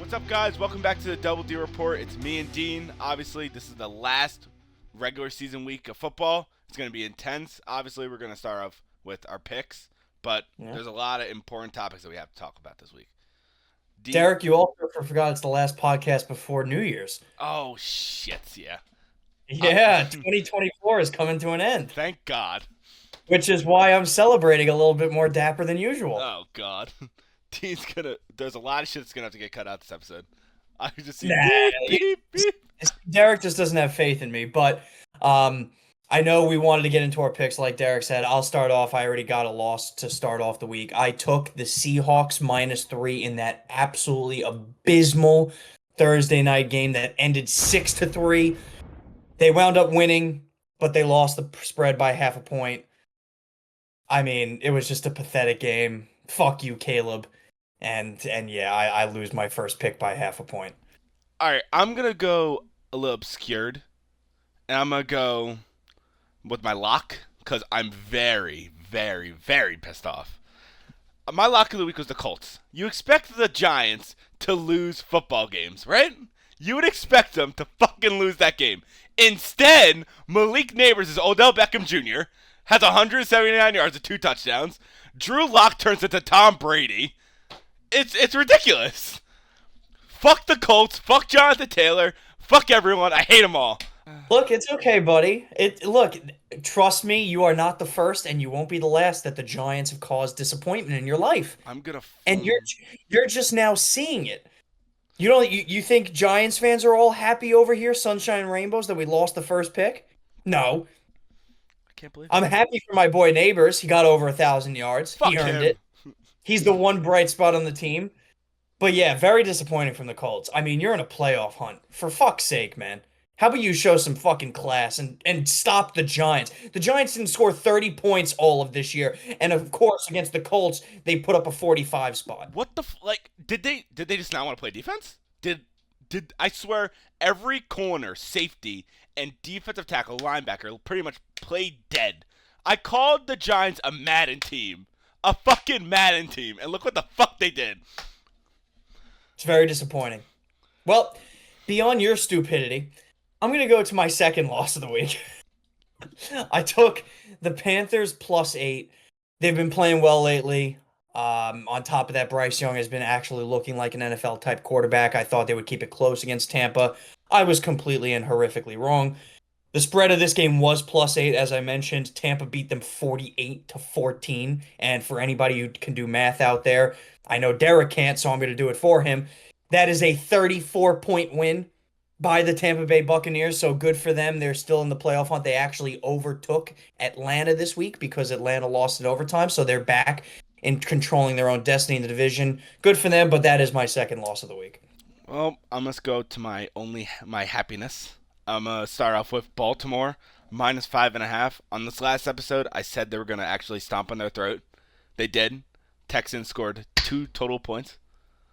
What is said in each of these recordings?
What's up, guys? Welcome back to the Double D Report. It's me and Dean. Obviously, this is the last regular season week of football. It's going to be intense. Obviously, we're going to start off with our picks, but there's a lot of important topics that we have to talk about this week. Dean? Derek, you also forgot it's the last podcast before New Year's. Oh, shit, yeah. Yeah, 2024 is coming to an end, Thank God. which is why I'm celebrating a little bit more dapper than usual. Oh, God. Dean's going to... There's a lot of shit that's going to have to get cut out this episode. I just see Nah, beep, beep. Derek just doesn't have faith in me, but I know we wanted to get into our picks like Derek said. I'll start off. I already got a loss to start off the week. I took the Seahawks -3 in that absolutely abysmal Thursday night game that ended 6-3. They wound up winning, but they lost the spread by half a point. I mean, it was just a pathetic game. Fuck you, Caleb. And yeah, I lose my first pick by half a point. All right, I'm going to go a little obscured, and I'm going to go with my lock because I'm very, very, very pissed off. My lock of the week was the Colts. You expect the Giants to lose football games, right? You would expect them to fucking lose that game. Instead, Malik Neighbors' Odell Beckham Jr. has 179 yards and 2 touchdowns. Drew Lock turns into Tom Brady. It's ridiculous. Fuck the Colts. Fuck Jonathan Taylor. Fuck everyone. I hate them all. Look, it's okay, buddy. Look, trust me, you are not the first, and you won't be the last that the Giants have caused disappointment in your life. I'm gonna. And you're just now seeing it. You think Giants fans are all happy over here, sunshine and rainbows, that we lost the first pick? No. I can't believe I'm happy for my boy Neighbors. He got over 1,000 yards. Fuck He earned him. it. He's the one bright spot on the team. But yeah, very disappointing from the Colts. I mean, you're in a playoff hunt. For fuck's sake, man. How about you show some fucking class and stop the Giants? The Giants didn't score 30 points all of this year. And of course, against the Colts, they put up a 45 spot. What the did they just not want to play defense? Did I swear every corner, safety, and defensive tackle, linebacker pretty much played dead. I called the Giants a Madden team. A fucking Madden team. And look what the fuck they did. It's very disappointing. Well, beyond your stupidity, I'm going to go to my second loss of the week. I took the Panthers +8. They've been playing well lately. On top of that, Bryce Young has been actually looking like an NFL-type quarterback. I thought they would keep it close against Tampa. I was completely and horrifically wrong. The spread of this game was +8, as I mentioned. Tampa beat them 48-14. And for anybody who can do math out there, I know Derek can't, so I'm going to do it for him. That is a 34-point win by the Tampa Bay Buccaneers, so good for them. They're still in the playoff hunt. They actually overtook Atlanta this week because Atlanta lost in overtime, so they're back in controlling their own destiny in the division. Good for them, but that is my second loss of the week. Well, I must go to my happiness. I'm going to start off with Baltimore, -5.5. On this last episode, I said they were going to actually stomp on their throat. They did. Texans scored 2 total points.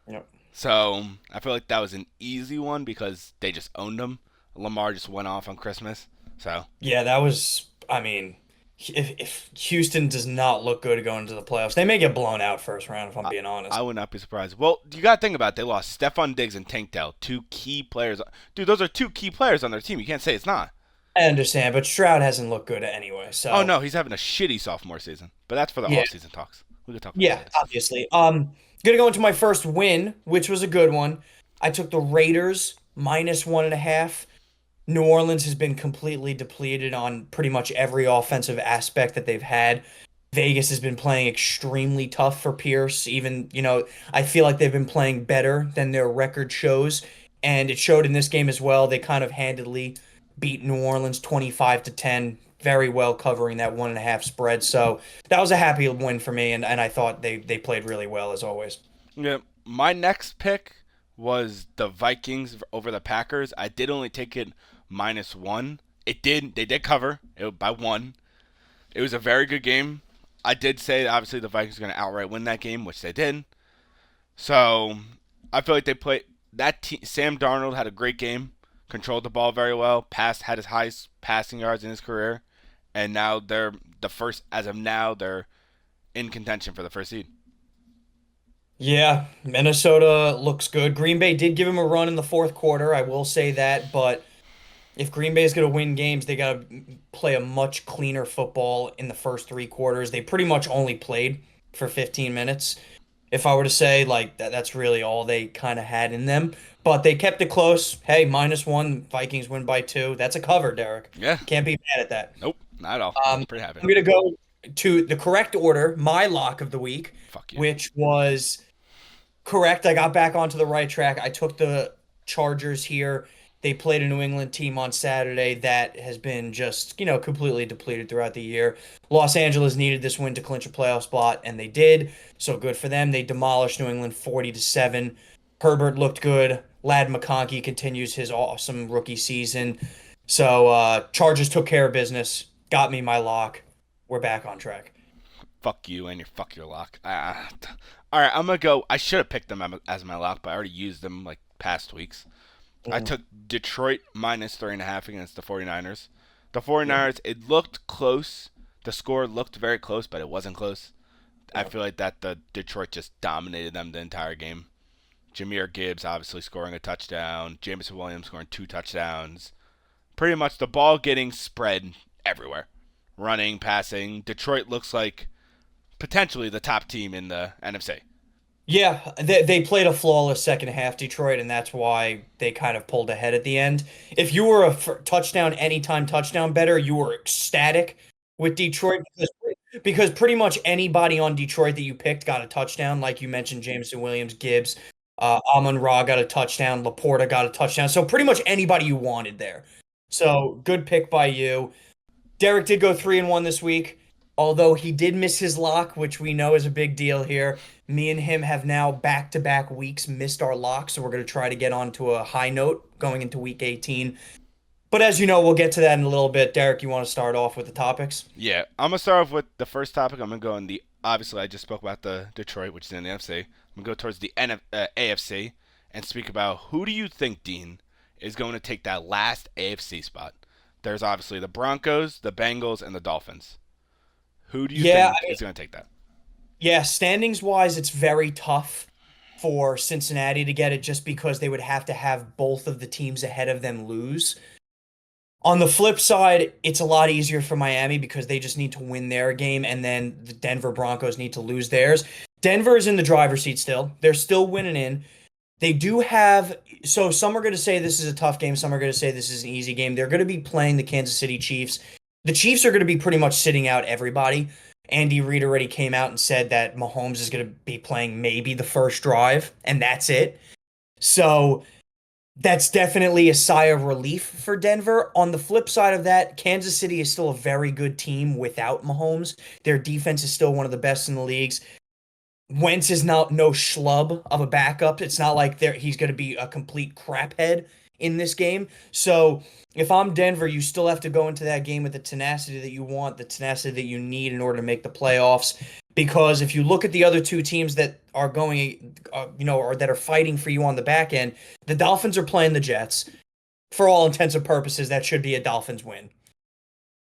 Yep. So I feel like that was an easy one because they just owned them. Lamar just went off on Christmas. So yeah, that was. I mean, if Houston does not look good going into the playoffs, they may get blown out first round. If I'm being honest, I would not be surprised. Well, you got to think about it. They lost Stephon Diggs and Tank Dell, 2 key players. Dude, those are 2 key players on their team. You can't say it's not. I understand, but Stroud hasn't looked good anyway. So oh no, he's having a shitty sophomore season. But that's for the off-season talks. We can talk about that. Obviously. Gonna go into my first win, which was a good one. I took the Raiders -1.5. New Orleans has been completely depleted on pretty much every offensive aspect that they've had. Vegas has been playing extremely tough for Pierce. Even, I feel like they've been playing better than their record shows. And it showed in this game as well. They kind of handedly beat New Orleans 25-10. Very well covering that 1.5 spread. So that was a happy win for me, and I thought they played really well as always. Yeah, my next pick was the Vikings over the Packers. I did only take it -1. They did cover it by 1. It was a very good game. I did say obviously the Vikings were going to outright win that game, which they did. So I feel like they played that. Sam Darnold had a great game, controlled the ball very well, had his highest passing yards in his career. And now they're in contention for the first seed. Yeah, Minnesota looks good. Green Bay did give him a run in the fourth quarter, I will say that, but if Green Bay is going to win games, they got to play a much cleaner football in the first three quarters. They pretty much only played for 15 minutes. If I were to say like that's really all they kind of had in them, but they kept it close. Hey, -1, Vikings win by two. That's a cover, Derek. Yeah. Can't be mad at that. Nope. Not at all. I'm pretty happy. I'm going to go to the correct order, my lock of the week, Fuck you. which was correct. I got back onto the right track. I took the Chargers here. They played a New England team on Saturday that has been just, completely depleted throughout the year. Los Angeles needed this win to clinch a playoff spot, and they did. So good for them. They demolished New England 40-7. Herbert looked good. Lad McConkey continues his awesome rookie season. So Chargers took care of business. Got me my lock. We're back on track. Fuck you and your fuck your lock. All right, I'm gonna go. I should have picked them as my lock, but I already used them like past weeks. I Mm, took Detroit -3.5 against the 49ers. The yeah, 49ers, it looked close. The score looked very close, but it wasn't close. I yeah. feel like that the Detroit just dominated them the entire game. Jameer Gibbs obviously scoring a touchdown. Jameson Williams scoring two touchdowns. Pretty much the ball getting spread everywhere. Running, passing. Detroit looks like potentially the top team in the NFC. Yeah, they played a flawless second half, Detroit, and that's why they kind of pulled ahead at the end. If you were a touchdown, anytime touchdown better, you were ecstatic with Detroit because pretty much anybody on Detroit that you picked got a touchdown. Like you mentioned, Jameson Williams, Gibbs, Amon Ra got a touchdown, Laporta got a touchdown. So pretty much anybody you wanted there. So good pick by you. Derek did go 3-1 this week, although he did miss his lock, which we know is a big deal here. Me and him have now back-to-back weeks missed our lock, so we're going to try to get on to a high note going into week 18. But as you know, we'll get to that in a little bit. Derek, you want to start off with the topics? Yeah, I'm gonna start off with the first topic. I'm gonna go in the obviously I just spoke about the Detroit, which is in the NFC. I'm gonna go towards the AFC and speak about who do you think, Dean, is going to take that last AFC spot. There's obviously the Broncos, the Bengals, and the Dolphins. Who do you Yeah, think is going to take that? yeah, standings wise, it's very tough for Cincinnati to get it just because they would have to have both of the teams ahead of them lose. On the flip side, it's a lot easier for Miami because they just need to win their game, and then the Denver Broncos need to lose theirs. Denver is in the driver's seat still. They're still winning in. They do have, so some are going to say this is a tough game. Some are going to say this is an easy game. They're going to be playing the Kansas City Chiefs. The Chiefs are going to be pretty much sitting out everybody. Andy Reid already came out and said that Mahomes is going to be playing maybe the first drive, and that's it. So that's definitely a sigh of relief for Denver. On the flip side of that, Kansas City is still a very good team without Mahomes. Their defense is still one of the best in the leagues. Wentz is not no schlub of a backup. It's not like he's going to be a complete craphead in this game. So if I'm Denver, you still have to go into that game with the tenacity that you want, the tenacity that you need in order to make the playoffs. Because if you look at the other two teams that are going, or that are fighting for you on the back end, the Dolphins are playing the Jets. For all intents and purposes, that should be a Dolphins win.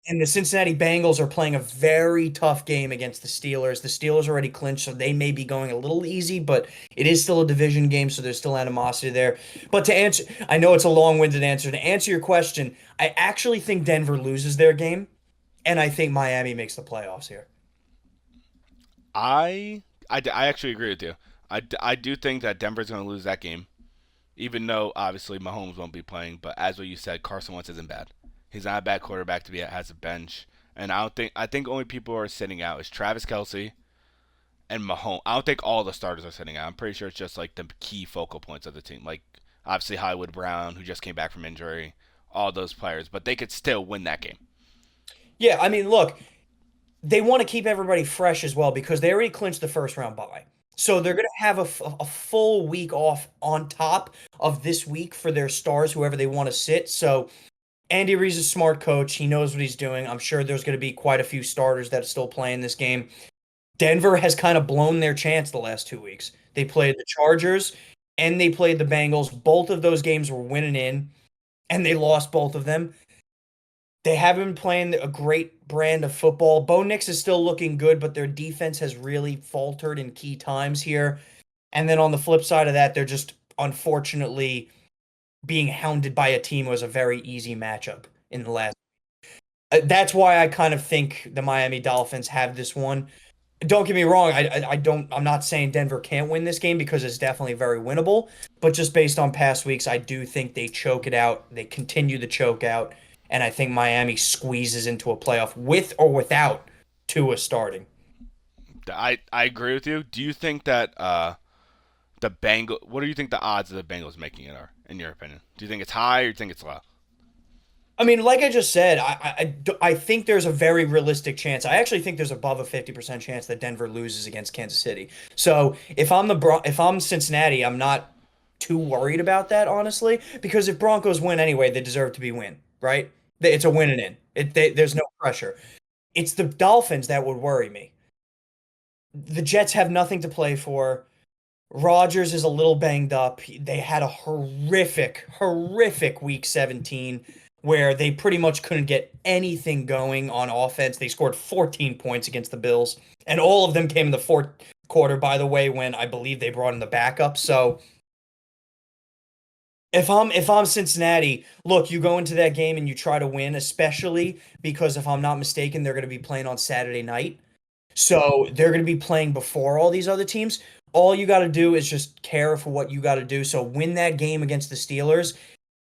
And the Cincinnati Bengals are playing a very tough game against the Steelers. The Steelers already clinched, so they may be going a little easy, but it is still a division game, so there's still animosity there. But to answer, I know it's a long-winded answer. To answer your question, I actually think Denver loses their game, and I think Miami makes the playoffs here. I actually agree with you. I do think that Denver's going to lose that game, even though obviously Mahomes won't be playing. But as what you said, Carson Wentz isn't bad. He's not a bad quarterback to be has a bench, and I think only people who are sitting out is Travis Kelsey and Mahomes. I don't think all the starters are sitting out. I'm pretty sure it's just like the key focal points of the team, like obviously Hollywood Brown, who just came back from injury, all those players. But they could still win that game. Yeah, I mean, look, they want to keep everybody fresh as well because they already clinched the first round bye. So they're going to have a full week off on top of this week for their stars, whoever they want to sit. So Andy Reid's a smart coach. He knows what he's doing. I'm sure there's going to be quite a few starters that are still playing this game. Denver has kind of blown their chance the last 2 weeks. They played the Chargers and they played the Bengals. Both of those games were winning in, and they lost both of them. They haven't been playing a great brand of football. Bo Nix is still looking good, but their defense has really faltered in key times here. And then on the flip side of that, they're just unfortunately being hounded by a team who was a very easy matchup in the last. That's why I kind of think the Miami Dolphins have this one. Don't get me wrong. I don't. I'm not saying Denver can't win this game because it's definitely very winnable. But just based on past weeks, I do think they choke it out. They continue the choke out, and I think Miami squeezes into a playoff with or without Tua starting. I agree with you. Do you think that the Bengal? What do you think the odds of the Bengals making it are, in your opinion? Do you think it's high or do you think it's low? I mean, like I just said, I think there's a very realistic chance. I actually think there's above a 50% chance that Denver loses against Kansas City. So if I'm Cincinnati, I'm not too worried about that, honestly, because if Broncos win anyway, they deserve to be win, right? It's a win and in. There's no pressure. It's the Dolphins that would worry me. The Jets have nothing to play for. Rodgers is a little banged up. They had a horrific week 17 where they pretty much couldn't get anything going on offense. They scored 14 points against the Bills, and all of them came in the fourth quarter, by the way, when I believe they brought in the backup. So if I'm Cincinnati, look, you go into that game and you try to win, especially because if I'm not mistaken, they're going to be playing on Saturday night. So they're going to be playing before all these other teams. All you got to do is just care for what you got to do. So win that game against the Steelers.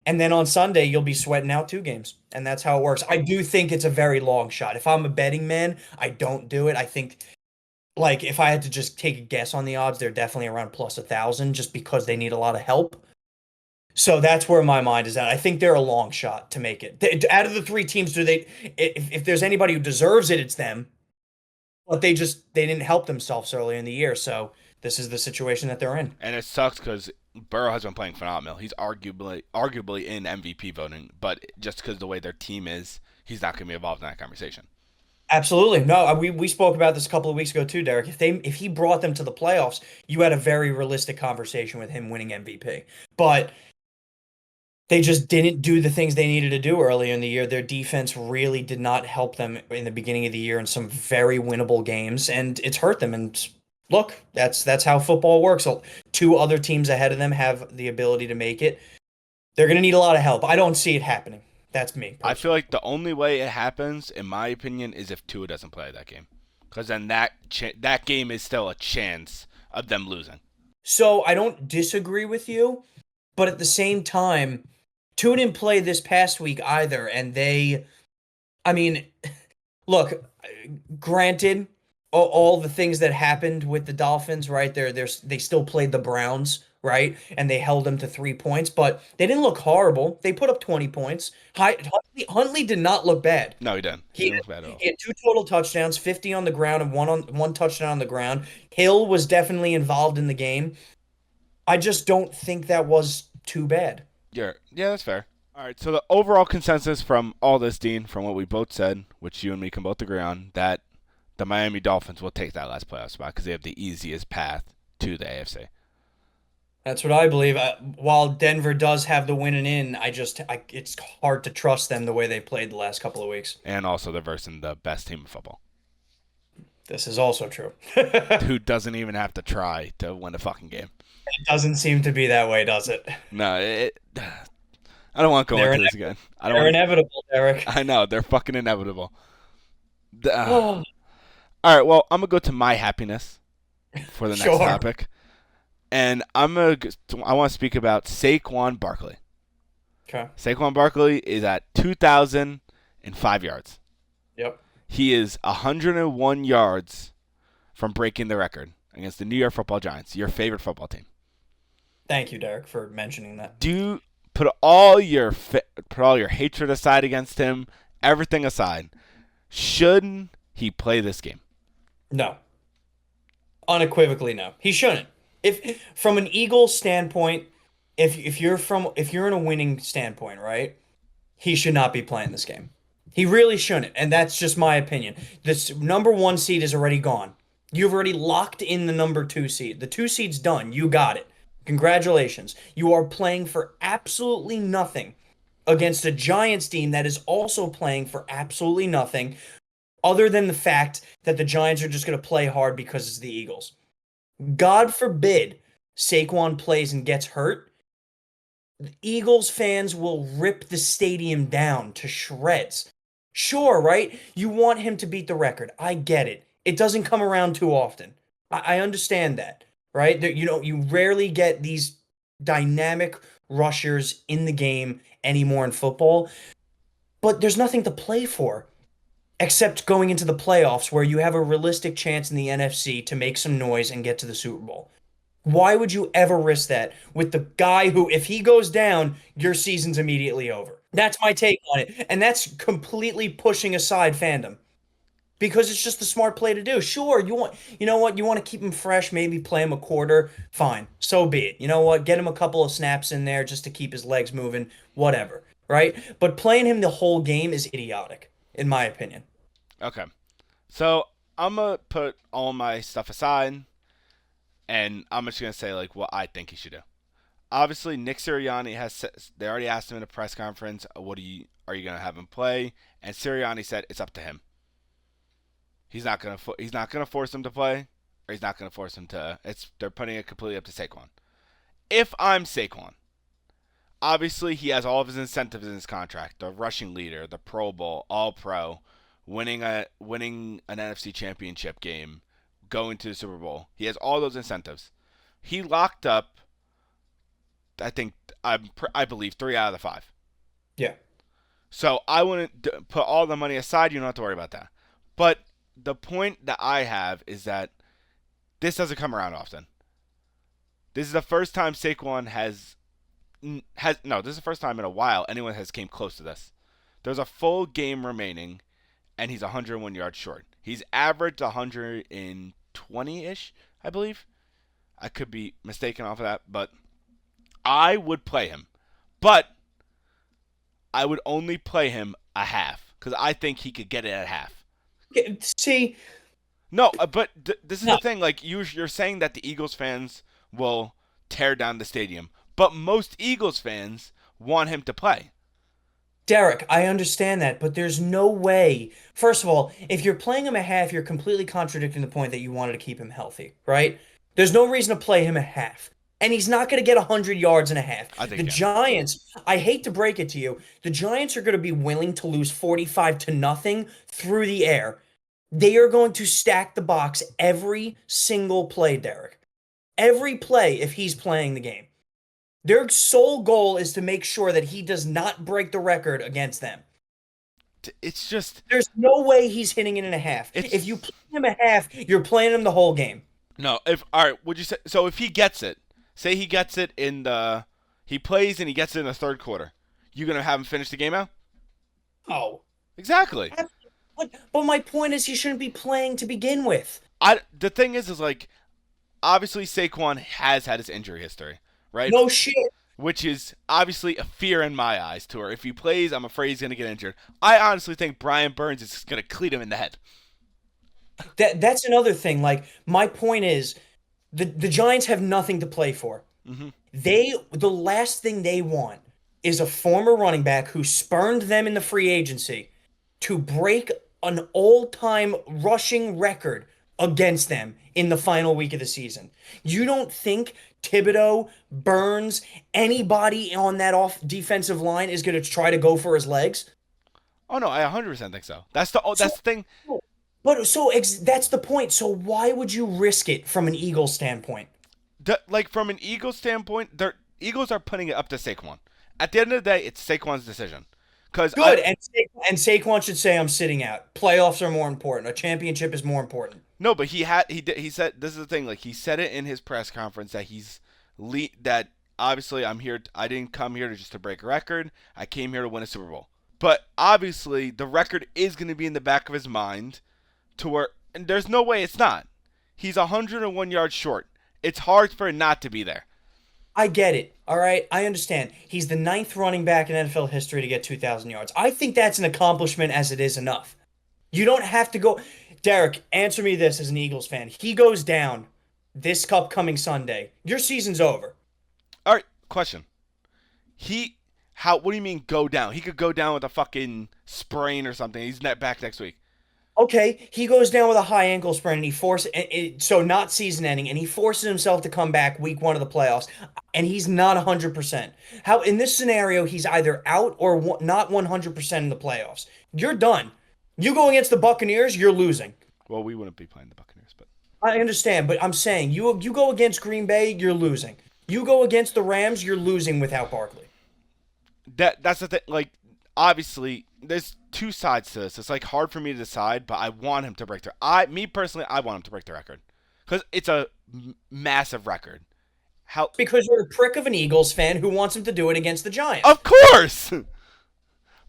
And then on Sunday, you'll be sweating out two games. And that's how it works. I do think it's a very long shot. If I'm a betting man, I don't do it. I think, like, if I had to just take a guess on the odds, they're definitely around plus 1,000 just because they need a lot of help. So that's where my mind is at. I think they're a long shot to make it. Out of the three teams, if there's anybody who deserves it, it's them. But they didn't help themselves earlier in the year, so this is the situation that they're in. And it sucks because Burrow has been playing phenomenal. He's arguably in MVP voting, but just because the way their team is, he's not going to be involved in that conversation. Absolutely. No, we spoke about this a couple of weeks ago too, Derek. If he brought them to the playoffs, you had a very realistic conversation with him winning MVP. But they just didn't do the things they needed to do earlier in the year. Their defense really did not help them in the beginning of the year in some very winnable games, and it's hurt them. And look, that's how football works. So two other teams ahead of them have the ability to make it. They're going to need a lot of help. I don't see it happening. That's me I feel personally. like the only way it happens, in my opinion, is if Tua doesn't play that game, because then that game is still a chance of them losing. So I don't disagree with you, but at the same time, two didn't play this past week either, and I mean, look, granted, all the things that happened with the Dolphins, right? They still played the Browns, right? And they held them to 3 points, but they didn't look horrible. They put up 20 points. Huntley did not look bad. No, he didn't. He He didn't had, look bad at all. he had two total touchdowns, 50 on the ground and one touchdown on the ground. Hill was definitely involved in the game. I just don't think that was too bad. Yeah, that's fair. All right, so the overall consensus from all this, Dean, from what we both said, which you and me can both agree on, that the Miami Dolphins will take that last playoff spot because they have the easiest path to the AFC. That's what I believe. While Denver does have the win and in, it's hard to trust them the way they played the last couple of weeks. And also, they're versing the best team in football, This is also true. who doesn't even have to try to win a fucking game. It doesn't seem to be that way, does it? No, I don't want to go They're into ine- this again. I don't they're want. inevitable, Derek. I know they're fucking inevitable. Oh, All right, well, I'm gonna go to my happiness for the next sure. topic, and I want to speak about Saquon Barkley. Okay. Saquon Barkley is at 2,005 yards. Yep. He is 101 yards from breaking the record against the New York Football Giants, your favorite football team. Thank you, Derek, for mentioning that. Do put all your hatred aside against him, everything aside. Should he play this game? No. Unequivocally, no. He shouldn't. If from an Eagles standpoint, if you're in a winning standpoint, right? He should not be playing this game. He really shouldn't, and that's just my opinion. This number one seed is already gone. You've already locked in the number two seed. The two seed's done. You got it. Congratulations. You are playing for absolutely nothing against a Giants team that is also playing for absolutely nothing, other than the fact that the Giants are just going to play hard because it's the Eagles. God forbid Saquon plays and gets hurt, Eagles fans will rip the stadium down to shreds. Sure, right? You want him to beat the record. I get it. It doesn't come around too often. I understand that, right? That you rarely get these dynamic rushers in the game anymore in football, but there's nothing to play for except going into the playoffs where you have a realistic chance in the NFC to make some noise and get to the Super Bowl. Why would you ever risk that with the guy who, if he goes down, your season's immediately over? That's my take on it. And that's completely pushing aside fandom because it's just the smart play to do. Sure, you know what, you want to keep him fresh, maybe play him a quarter, fine. So be it. You know what, get him a couple of snaps in there just to keep his legs moving, whatever, right? But playing him the whole game is idiotic, in my opinion. Okay. So I'm gonna put all my stuff aside, and I'm just gonna say like what I think he should do. Obviously, Nick Sirianni has. They already asked him in a press conference, "What are you gonna have him play?" And Sirianni said it's up to him. He's not gonna force him to play, or he's not gonna force him to. It's they're putting it completely up to Saquon. If I'm Saquon, obviously he has all of his incentives in his contract: the rushing leader, the Pro Bowl, All Pro, winning an NFC Championship game, going to the Super Bowl. He has all those incentives. He locked up, I think I believe 3 out of the 5. Yeah. So I wouldn't put all the money aside. You don't have to worry about that. But the point that I have is that this doesn't come around often. This is the first time Saquon has no. This is the first time in a while anyone has came close to this. There's a full game remaining, and he's 101 yards short. He's averaged 120 ish, I believe. I could be mistaken off of that, but I would play him. But I would only play him a half because I think he could get it at half. See, No, but this is no, the thing. Like you're saying that the Eagles fans will tear down the stadium, but most Eagles fans want him to play. Derek, I understand that, but there's no way. First of all, if you're playing him a half, you're completely contradicting the point that you wanted to keep him healthy, right? There's no reason to play him a half. And he's not going to get 100 yards and a half. I think The he can. Giants, I hate to break it to you, the Giants are going to be willing to lose 45 to nothing through the air. They are going to stack the box every single play, Derek. Every play if he's playing the game. Their sole goal is to make sure that he does not break the record against them. It's just There's no way he's hitting it in a half. If you it's play him a half, you're playing him the whole game. no. If all right, would you say so? If he gets it, say he gets it in the he plays and he gets it in the third quarter, you gonna have him finish the game out? Oh. Exactly. But my point is he shouldn't be playing to begin with. The thing is like obviously Saquon has had his injury history, right? No shit. Which is obviously a fear in my eyes to her. If he plays, I'm afraid he's going to get injured. I honestly think Brian Burns is going to cleat him in the head. That's another thing. Like my point is the Giants have nothing to play for. Mm-hmm. The last thing they want is a former running back who spurned them in the free agency to break an all-time rushing record against them in the final week of the season. You don't think Thibodeau, Burns, anybody on that off defensive line is going to try to go for his legs? Oh no, I 100% think so. So, That's the thing. that's the point. So why would you risk it from an Eagles standpoint? Like from an Eagles standpoint, the Eagles are putting it up to Saquon. At the end of the day, it's Saquon's decision. Because Good, and Saquon should say I'm sitting out. Playoffs are more important. A championship is more important. no, but he said this is the thing. Like he said it in his press conference that that obviously I'm here. I didn't come here to just to break a record. I came here to win a Super Bowl. But obviously the record is going to be in the back of his mind to where and there's no way it's not. He's 101 yards short. It's hard for it not to be there. I get it. All right. I understand. He's the ninth running back in NFL history to get 2,000 yards. I think that's an accomplishment as it is enough. You don't have to go. Derek, answer me this as an Eagles fan. He goes down this upcoming Sunday. Your season's over. All right, question. He how what do you mean go down? He could go down with a fucking sprain or something. He's back next week. Okay, he goes down with a high ankle sprain and so not season ending, and he forces himself to come back week one of the playoffs, and he's not 100%. How in this scenario he's either out or not 100% in the playoffs. You're done. You go against the Buccaneers, you're losing. Well, we wouldn't be playing the Buccaneers, but I understand, but I'm saying you go against Green Bay, you're losing. You go against the Rams, you're losing without Barkley. that's the thing. Like, obviously, there's two sides to this. It's like hard for me to decide, but I want him to break the. Me personally, I want him to break the record because it's a massive record. How? Because you're a prick of an Eagles fan who wants him to do it against the Giants. Of course. But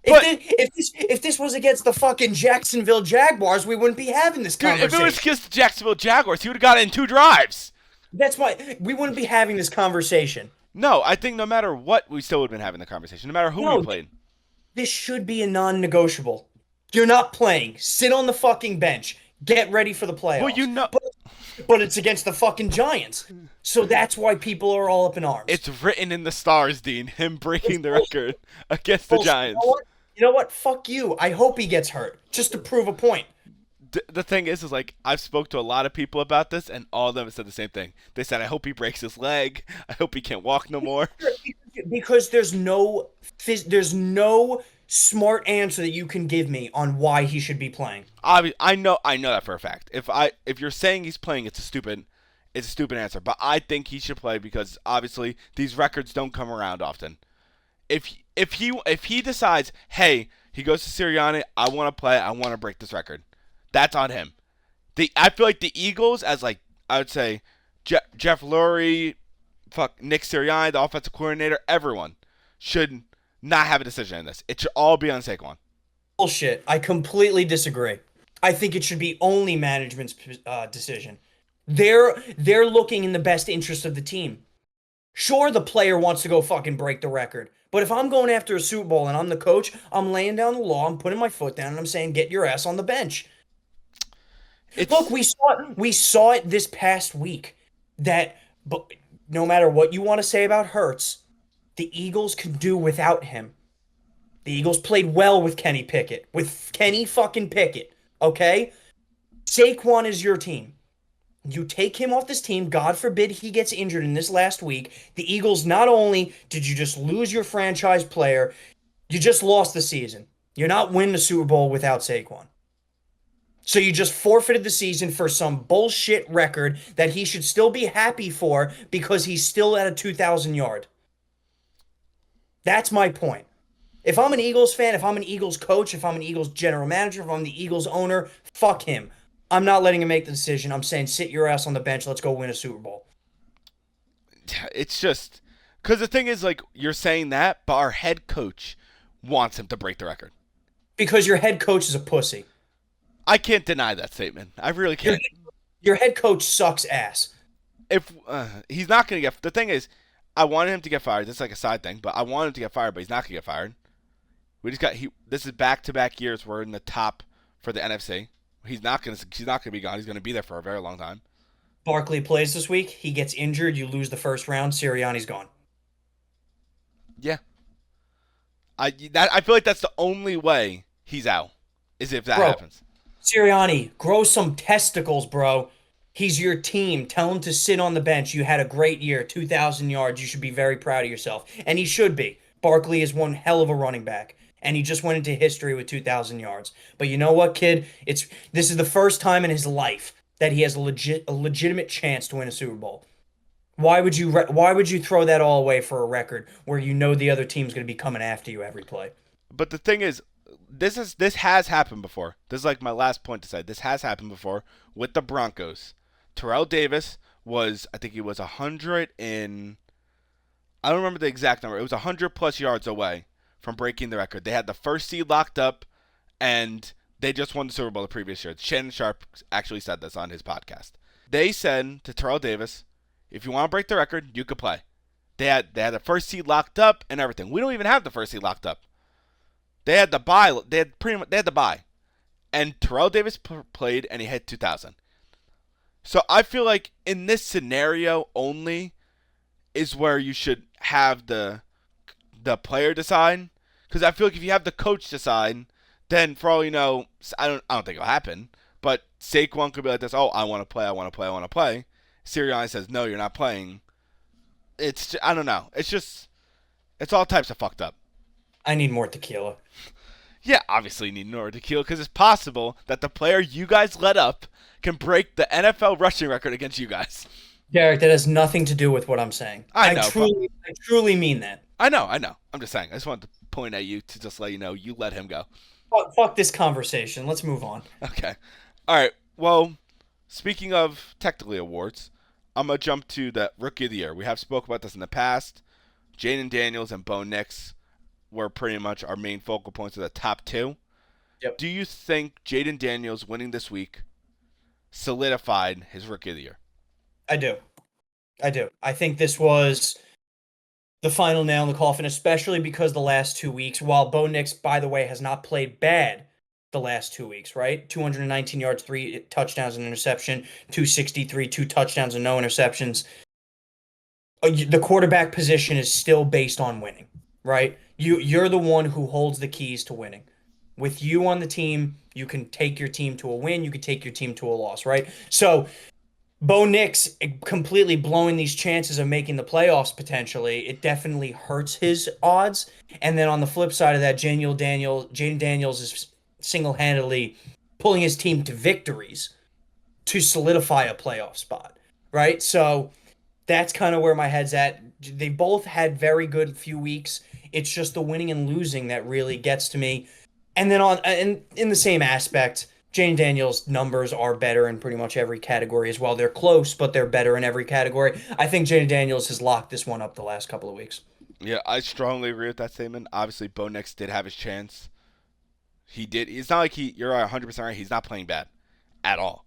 If this was against the fucking Jacksonville Jaguars, we wouldn't be having this dude, if it was conversation. against the Jacksonville Jaguars, he would have got it in 2 drives. That's why we wouldn't be having this conversation. No, I think no matter what, we still would have been having the conversation, no matter who No, we played. this should be a non-negotiable. You're not playing. Sit on the fucking bench. Get ready for the playoffs. Well, you know, But it's against the fucking Giants. So that's why people are all up in arms. it's written in the stars, Dean. Him breaking the record against the Giants. You know what? Fuck you. I hope he gets hurt just to prove a point. The thing is like I've spoke to a lot of people about this, and all of them have said the same thing. They said, "I hope he breaks his leg. I hope he can't walk no more." Because there's no smart answer that you can give me on why he should be playing. I know that for a fact. If you're saying he's playing, it's a stupid answer. But I think he should play because obviously these records don't come around often. If he decides, hey, he goes to Sirianni, I want to play, I want to break this record. That's on him. I feel like the Eagles, as like I would say, Jeff Lurie, Nick Sirianni, the offensive coordinator, everyone should not have a decision in this. It should all be on Saquon. Bullshit. I completely disagree. I think it should be only management's decision. They're looking in the best interest of the team. Sure, the player wants to go fucking break the record. But if I'm going after a Super Bowl and I'm the coach, I'm laying down the law, I'm putting my foot down, and I'm saying, get your ass on the bench. Look, we saw it this past week that no matter what you want to say about Hurts, the Eagles could do without him. The Eagles played well with Kenny Pickett, with Kenny fucking Pickett, okay? Saquon is your team. You take him off this team, God forbid he gets injured in this last week. The Eagles, not only did you just lose your franchise player, you just lost the season. You're not winning the Super Bowl without Saquon. So you just forfeited the season for some bullshit record that he should still be happy for because he's still at a 2,000 yard. That's my point. If I'm an Eagles fan, if I'm an Eagles coach, if I'm an Eagles general manager, if I'm the Eagles owner, fuck him. I'm not letting him make the decision. I'm saying sit your ass on the bench. Let's go win a Super Bowl. It's just because the thing is, like, you're saying that, but our head coach wants him to break the record. Because your head coach is a pussy. I can't deny that statement. I really can't. Your head coach sucks ass. If he's not going to get, the thing is, I wanted him to get fired. This is like a side thing, but I wanted him to get fired, but he's not going to get fired. This is back-to-back years we're in the top for the NFC. He's not going to be gone. He's going to be there for a very long time. Barkley plays this week. He gets injured. You lose the first round. Sirianni's gone. Yeah. I feel like that's the only way he's out, is if that happens. Sirianni, grow some testicles, bro. He's your team. Tell him to sit on the bench. You had a great year, 2,000 yards. You should be very proud of yourself. And he should be. Barkley is one hell of a running back. And he just went into history with 2,000 yards. But you know what, kid? This is the first time in his life that he has a legitimate chance to win a Super Bowl. Why would you throw that all away for a record where you know the other team's going to be coming after you every play? But the thing is, this has happened before. This is like my last point to say. This has happened before with the Broncos. Terrell Davis was, I think he was 100 in, I don't remember the exact number. It was 100 plus yards away from breaking the record. They had the first seed locked up, and they just won the Super Bowl the previous year. Shannon Sharp actually said this on his podcast. They said to Terrell Davis, if you want to break the record, you could play. They had the first seed locked up and everything. We don't even have the first seed locked up. They had the bye. They had the bye, and Terrell Davis played, and he hit 2,000. So I feel like in this scenario only is where you should have the player decide. Because I feel like if you have the coach decide, then for all you know, I don't think it'll happen. But Saquon could be like this. Oh, I want to play. I want to play. I want to play. Sirianni says no, you're not playing. I don't know. It's all types of fucked up. I need more tequila. Yeah, obviously you need Nora tequila because it's possible that the player you guys let up can break the NFL rushing record against you guys. Derek, that has nothing to do with what I'm saying. I know, but I truly mean that. I know. I'm just saying. I just wanted to point at you to just let you know you let him go. Fuck this conversation. Let's move on. Okay. All right. Well, speaking of technically awards, I'm gonna jump to the Rookie of the Year. We have spoke about this in the past. Jaden Daniels and Bo Nix were pretty much our main focal points of the top two. Yep. Do you think Jaden Daniels winning this week solidified his Rookie of the Year? I do. I do. I think this was the final nail in the coffin, especially because the last 2 weeks, while Bo Nix, by the way, has not played bad the last 2 weeks, right? 219 yards, 3 touchdowns, and interception, 263, 2 touchdowns, and no interceptions. The quarterback position is still based on winning, right? You're the one who holds the keys to winning. With you on the team, you can take your team to a win, you can take your team to a loss, right? So Bo Nix completely blowing these chances of making the playoffs potentially, it definitely hurts his odds. And then on the flip side of that, Jaden Daniels is single-handedly pulling his team to victories to solidify a playoff spot, right? So that's kind of where my head's at. They both had very good few weeks. It's just the winning and losing that really gets to me. And then in the same aspect, Jane Daniels' numbers are better in pretty much every category as well. They're close, but they're better in every category. I think Jane Daniels has locked this one up the last couple of weeks. Yeah, I strongly agree with that statement. Obviously, Bo Nix did have his chance. He did. It's not like you're 100% right. He's not playing bad at all.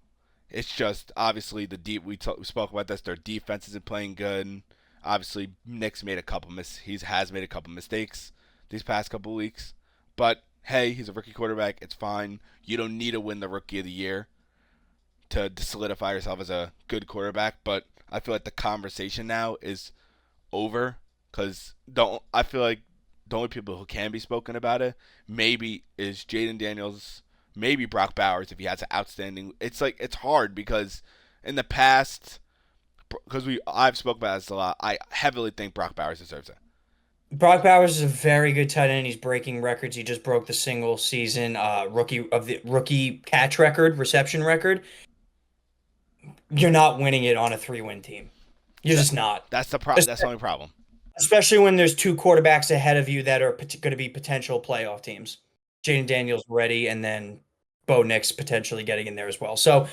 It's just obviously we spoke about this. Their defense isn't playing good. Obviously, Nick's made a couple he has made a couple mistakes these past couple weeks. But hey, he's a rookie quarterback. It's fine. You don't need to win the Rookie of the Year to solidify yourself as a good quarterback. But I feel like the conversation now is over because I feel like the only people who can be spoken about it maybe is Jaden Daniels, maybe Brock Bowers if he has an outstanding. It's like it's hard because in the past, because I've spoken about this a lot. I heavily think Brock Bowers deserves it. Brock Bowers is a very good tight end. He's breaking records. He just broke the single season rookie catch record, reception record. You're not winning it on a 3-win team. You're just not. That's the problem. That's the only problem. Especially when there's two quarterbacks ahead of you that are going to be potential playoff teams. Jaden Daniels ready, and then Bo Nix potentially getting in there as well. So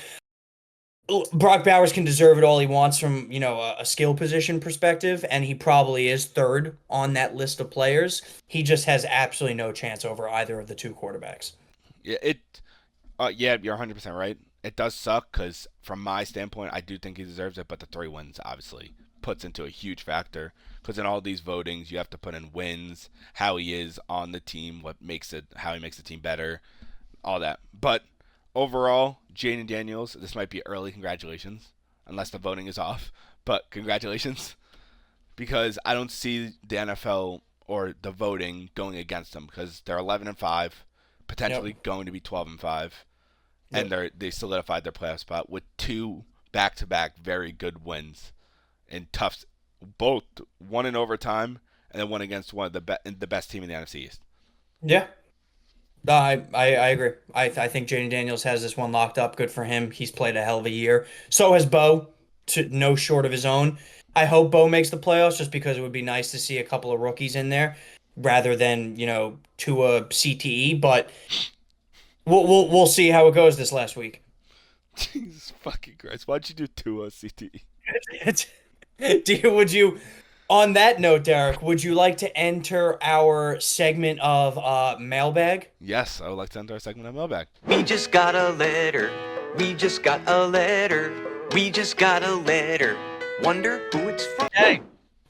Brock Bowers can deserve it all he wants from a skill position perspective, and he probably is third on that list of players. He just has absolutely no chance over either of the two quarterbacks. Yeah, you're 100% right. It does suck because from my standpoint, I do think he deserves it, but the 3 wins obviously puts into a huge factor because in all these votings, you have to put in wins, how he is on the team, how he makes the team better, all that. But overall, Jaden Daniels, this might be early congratulations, unless the voting is off. But congratulations, because I don't see the NFL or the voting going against them because they're 11-5, potentially going to be 12-5, and they solidified their playoff spot with 2 back-to-back very good wins in tough, both one in overtime and then one against one of the best team in the NFC East. Yeah. I agree. I think Jaden Daniels has this one locked up. Good for him. He's played a hell of a year. So has Bo, to no short of his own. I hope Bo makes the playoffs just because it would be nice to see a couple of rookies in there rather than to a CTE. But we'll see how it goes this last week. Jesus fucking Christ! Why'd you do 2 CTE? Would you? On that note, Derek, would you like to enter our segment of mailbag? Yes, I would like to enter our segment of mailbag. We just got a letter. We just got a letter. We just got a letter. Wonder who it's from. Hey.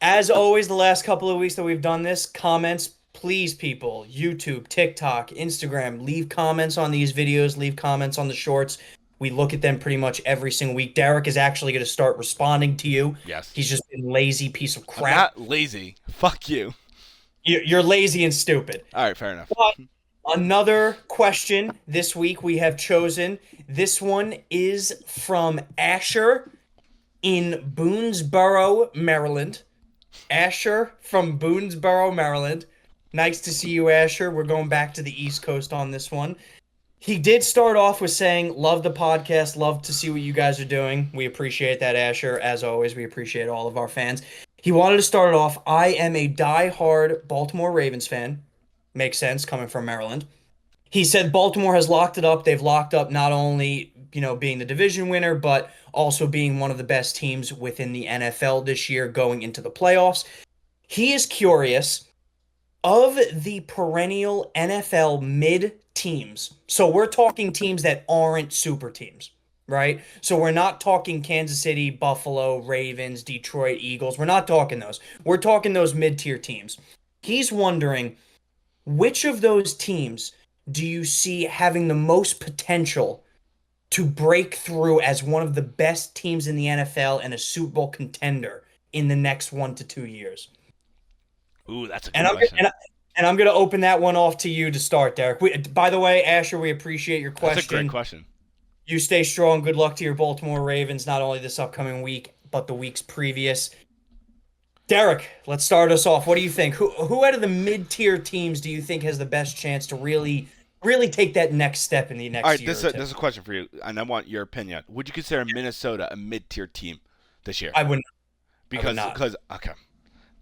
As always, the last couple of weeks that we've done this, comments, please, people, YouTube, TikTok, Instagram, leave comments on these videos, leave comments on the shorts. We look at them pretty much every single week. Derek is actually going to start responding to you. Yes. He's just a lazy piece of crap. I'm not lazy. Fuck you. You're lazy and stupid. All right, fair enough. But Another question this week we have chosen. This one is from Asher in Boonesboro, Maryland. Asher from Boonesboro, Maryland. Nice to see you, Asher. We're going back to the East Coast on this one. He did start off with saying, love the podcast, love to see what you guys are doing. We appreciate that, Asher. As always, we appreciate all of our fans. He wanted to start it off. I am a die-hard Baltimore Ravens fan. Makes sense coming from Maryland. He said Baltimore has locked it up. They've locked up not only, being the division winner, but also being one of the best teams within the NFL this year going into the playoffs. He is curious of the perennial NFL mid teams. So we're talking teams that aren't super teams, right? So we're not talking Kansas City, Buffalo, Ravens, Detroit, Eagles. We're not talking those. We're talking those mid-tier teams. He's wondering which of those teams do you see having the most potential to break through as one of the best teams in the NFL and a Super Bowl contender in the next 1 to 2 years? Ooh, that's a And good I'm question. and I'm gonna open that one off to you to start, Derek. By the way, Asher, we appreciate your That's a great question. question. You stay strong. Good luck to your Baltimore Ravens, not only this upcoming week, but the weeks previous. Derek, let's start us off. What do you think? Who out of the mid-tier teams do you think has the best chance to really take that next step in the All next right, year this or two? this is a question for you, and I want your opinion. Would you consider Minnesota a mid-tier team this year? I wouldn't. I would Because not. because okay,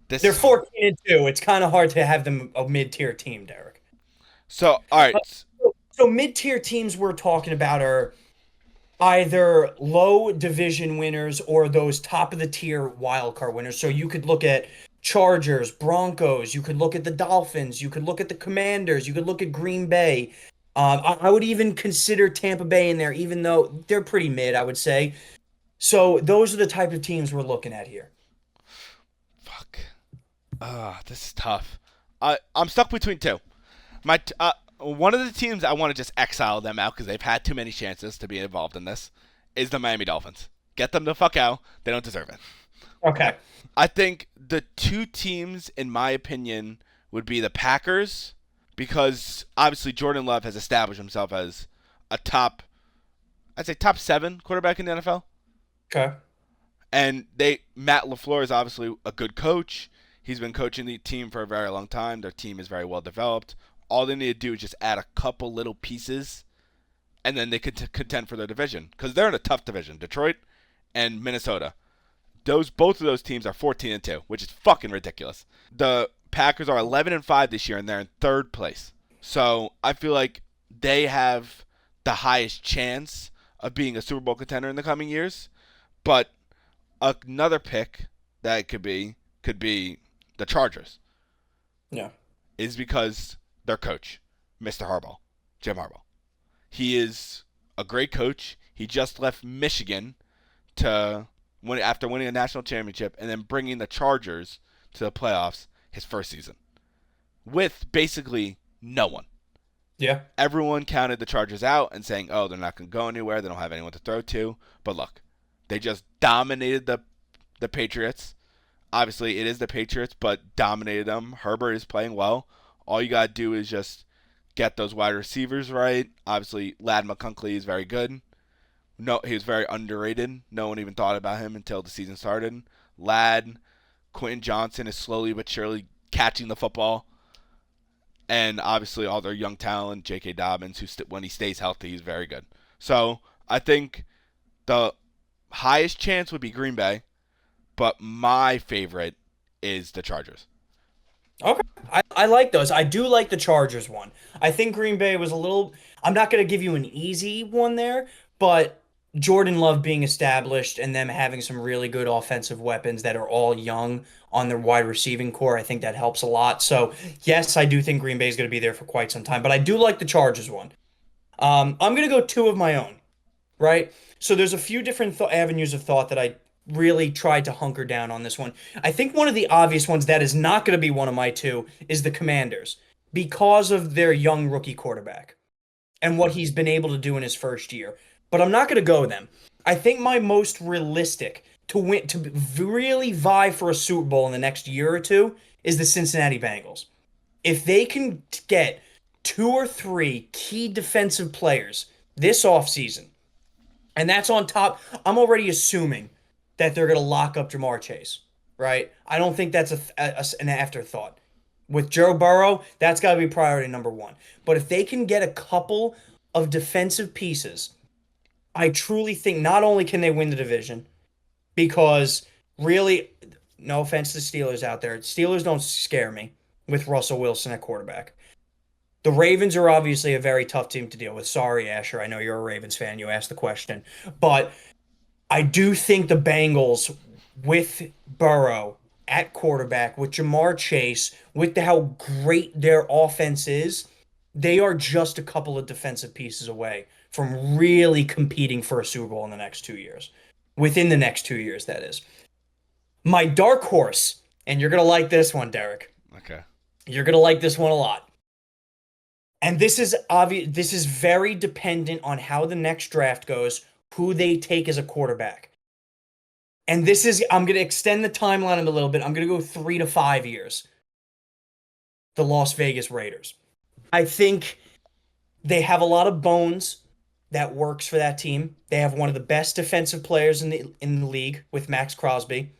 this They're is hard. 14-2. It's kind of hard to have them a mid-tier team, Derek. So all right, So mid-tier teams we're talking about are either low division winners or those top of the tier wild card winners. So you could look at Chargers, Broncos, you could look at the Dolphins, you could look at the Commanders, you could look at Green Bay. I would even consider Tampa Bay in there, even though they're pretty mid, I would say. So those are the type of teams we're looking at here. fuck. This is tough. I'm stuck between two. One of the teams I want to just exile them out because they've had too many chances to be involved in this is the Miami Dolphins. Get them the fuck out. They don't deserve it. Okay. I think the two teams, in my opinion, would be the Packers because obviously Jordan Love has established himself as a I'd say top 7 quarterback in the NFL. Okay. And Matt LaFleur is obviously a good coach. He's been coaching the team for a very long time. Their team is very well developed. All they need to do is just add a couple little pieces, and then they could contend for their division because they're in a tough division. Detroit and Minnesota. Both of those teams are 14-2, which is fucking ridiculous. The Packers are 11-5 this year, and they're in third place. So I feel like they have the highest chance of being a Super Bowl contender in the coming years. But another pick that could be the Chargers Yeah. is because their coach, Mr. Harbaugh, Jim Harbaugh. He is a great coach. He just left Michigan to after winning a national championship and then bringing the Chargers to the playoffs his first season with basically no one. Yeah. Everyone counted the Chargers out and saying, "Oh, they're not going to go anywhere. They don't have anyone to throw to." But look, they just dominated the Patriots. Obviously, it is the Patriots, but dominated them. Herbert is playing well. All you got to do is just get those wide receivers right. Obviously, Lad McCunkey is very good. No, he was very underrated. No one even thought about him until the season started. Lad, Quentin Johnson is slowly but surely catching the football. And obviously, all their young talent, J.K. Dobbins, when he stays healthy, he's very good. So I think the highest chance would be Green Bay, but my favorite is the Chargers. Okay. I like those. I do like the Chargers one. I think Green Bay was a little. I'm not going to give you an easy one there, but Jordan Love being established and them having some really good offensive weapons that are all young on their wide receiving core, I think that helps a lot. So, yes, I do think Green Bay is going to be there for quite some time, but I do like the Chargers one. I'm going to go two of my own, right? So there's a few different avenues of thought that I really tried to hunker down on this one. I think one of the obvious ones that is not going to be one of my two is the Commanders because of their young rookie quarterback and what he's been able to do in his first year. But I'm not going to go them. I think my most realistic to win to really vie for a Super Bowl in the next year or two is the Cincinnati Bengals. If they can get 2 or 3 key defensive players this offseason, and that's on top. I'm already assuming that they're going to lock up Jamar Chase, right? I don't think that's an afterthought. With Joe Burrow, that's got to be priority number one. But if they can get a couple of defensive pieces, I truly think not only can they win the division, because really, no offense to the Steelers out there, Steelers don't scare me with Russell Wilson at quarterback. The Ravens are obviously a very tough team to deal with. Sorry, Asher. I know you're a Ravens fan. You asked the question. But I do think the Bengals, with Burrow at quarterback, with Jamar Chase, with how great their offense is, they are just a couple of defensive pieces away from really competing for a Super Bowl in the next 2 years. Within the next 2 years, that is. My dark horse, and you're going to like this one, Derek. Okay. You're going to like this one a lot. And this is obvious. This is very dependent on how the next draft goes, who they take as a quarterback. And this is, I'm going to extend the timeline a little bit. I'm going to go 3 to 5 years. The Las Vegas Raiders. I think they have a lot of bones that works for that team. They have one of the best defensive players in the league with Max Crosby.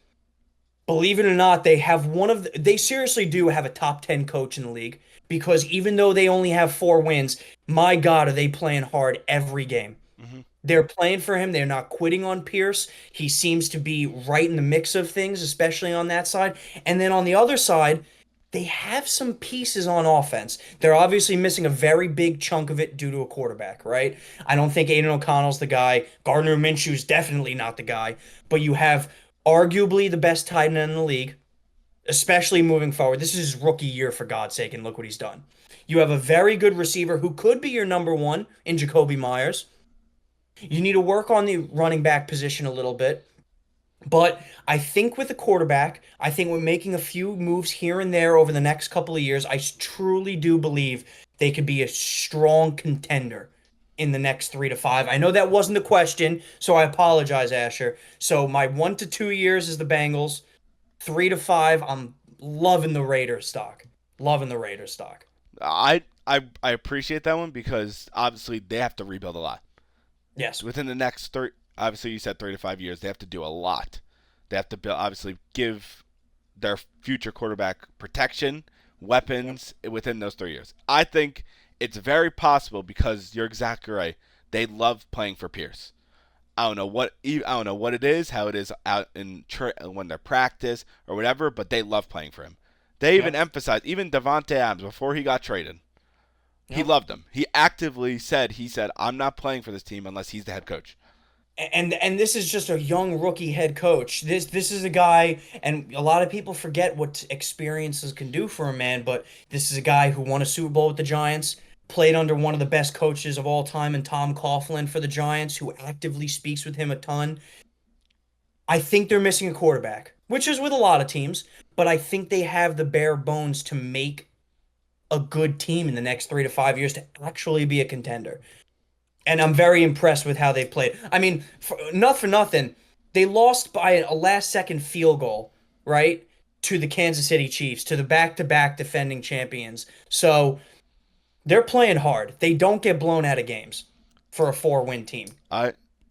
Believe it or not, they seriously do have a top 10 coach in the league, because even though they only have 4 wins, my God, are they playing hard every game. Mm-hmm. They're playing for him. They're not quitting on Pierce. He seems to be right in the mix of things, especially on that side. And then on the other side, they have some pieces on offense. They're obviously missing a very big chunk of it due to a quarterback, right? I don't think Aiden O'Connell's the guy. Gardner Minshew's definitely not the guy. But you have arguably the best tight end in the league, especially moving forward. This is his rookie year, for God's sake, and look what he's done. You have a very good receiver who could be your number one in Jacoby Myers. You need to work on the running back position a little bit. But I think with the quarterback, I think we're making a few moves here and there over the next couple of years. I truly do believe they could be a strong contender in the next 3 to 5. I know that wasn't the question, so I apologize, Asher. So my 1 to 2 years is the Bengals. 3 to 5, I'm loving the Raiders stock. Loving the Raiders stock. I appreciate that one, because obviously they have to rebuild a lot. Yes. Within the next obviously you said 3 to 5 years, they have to do a lot. They have to build, obviously give their future quarterback protection, weapons within those 3 years. I think it's very possible, because you're exactly right. They love playing for Pierce. I don't know what it is, how it is out in when they're practice or whatever, but they love playing for him. They even emphasized, even Devontae Adams before he got traded, he loved him. He actively said, I'm not playing for this team unless he's the head coach. And this is just a young rookie head coach. This is a guy, and a lot of people forget what experiences can do for a man, but this is a guy who won a Super Bowl with the Giants, played under one of the best coaches of all time in Tom Coughlin for the Giants, who actively speaks with him a ton. I think they're missing a quarterback, which is with a lot of teams, but I think they have the bare bones to make a good team in the next 3 to 5 years to actually be a contender. And I'm very impressed with how they played. I mean, not for nothing, they lost by a last-second field goal, right, to the Kansas City Chiefs, to the back-to-back defending champions. So they're playing hard. They don't get blown out of games for a 4-win team.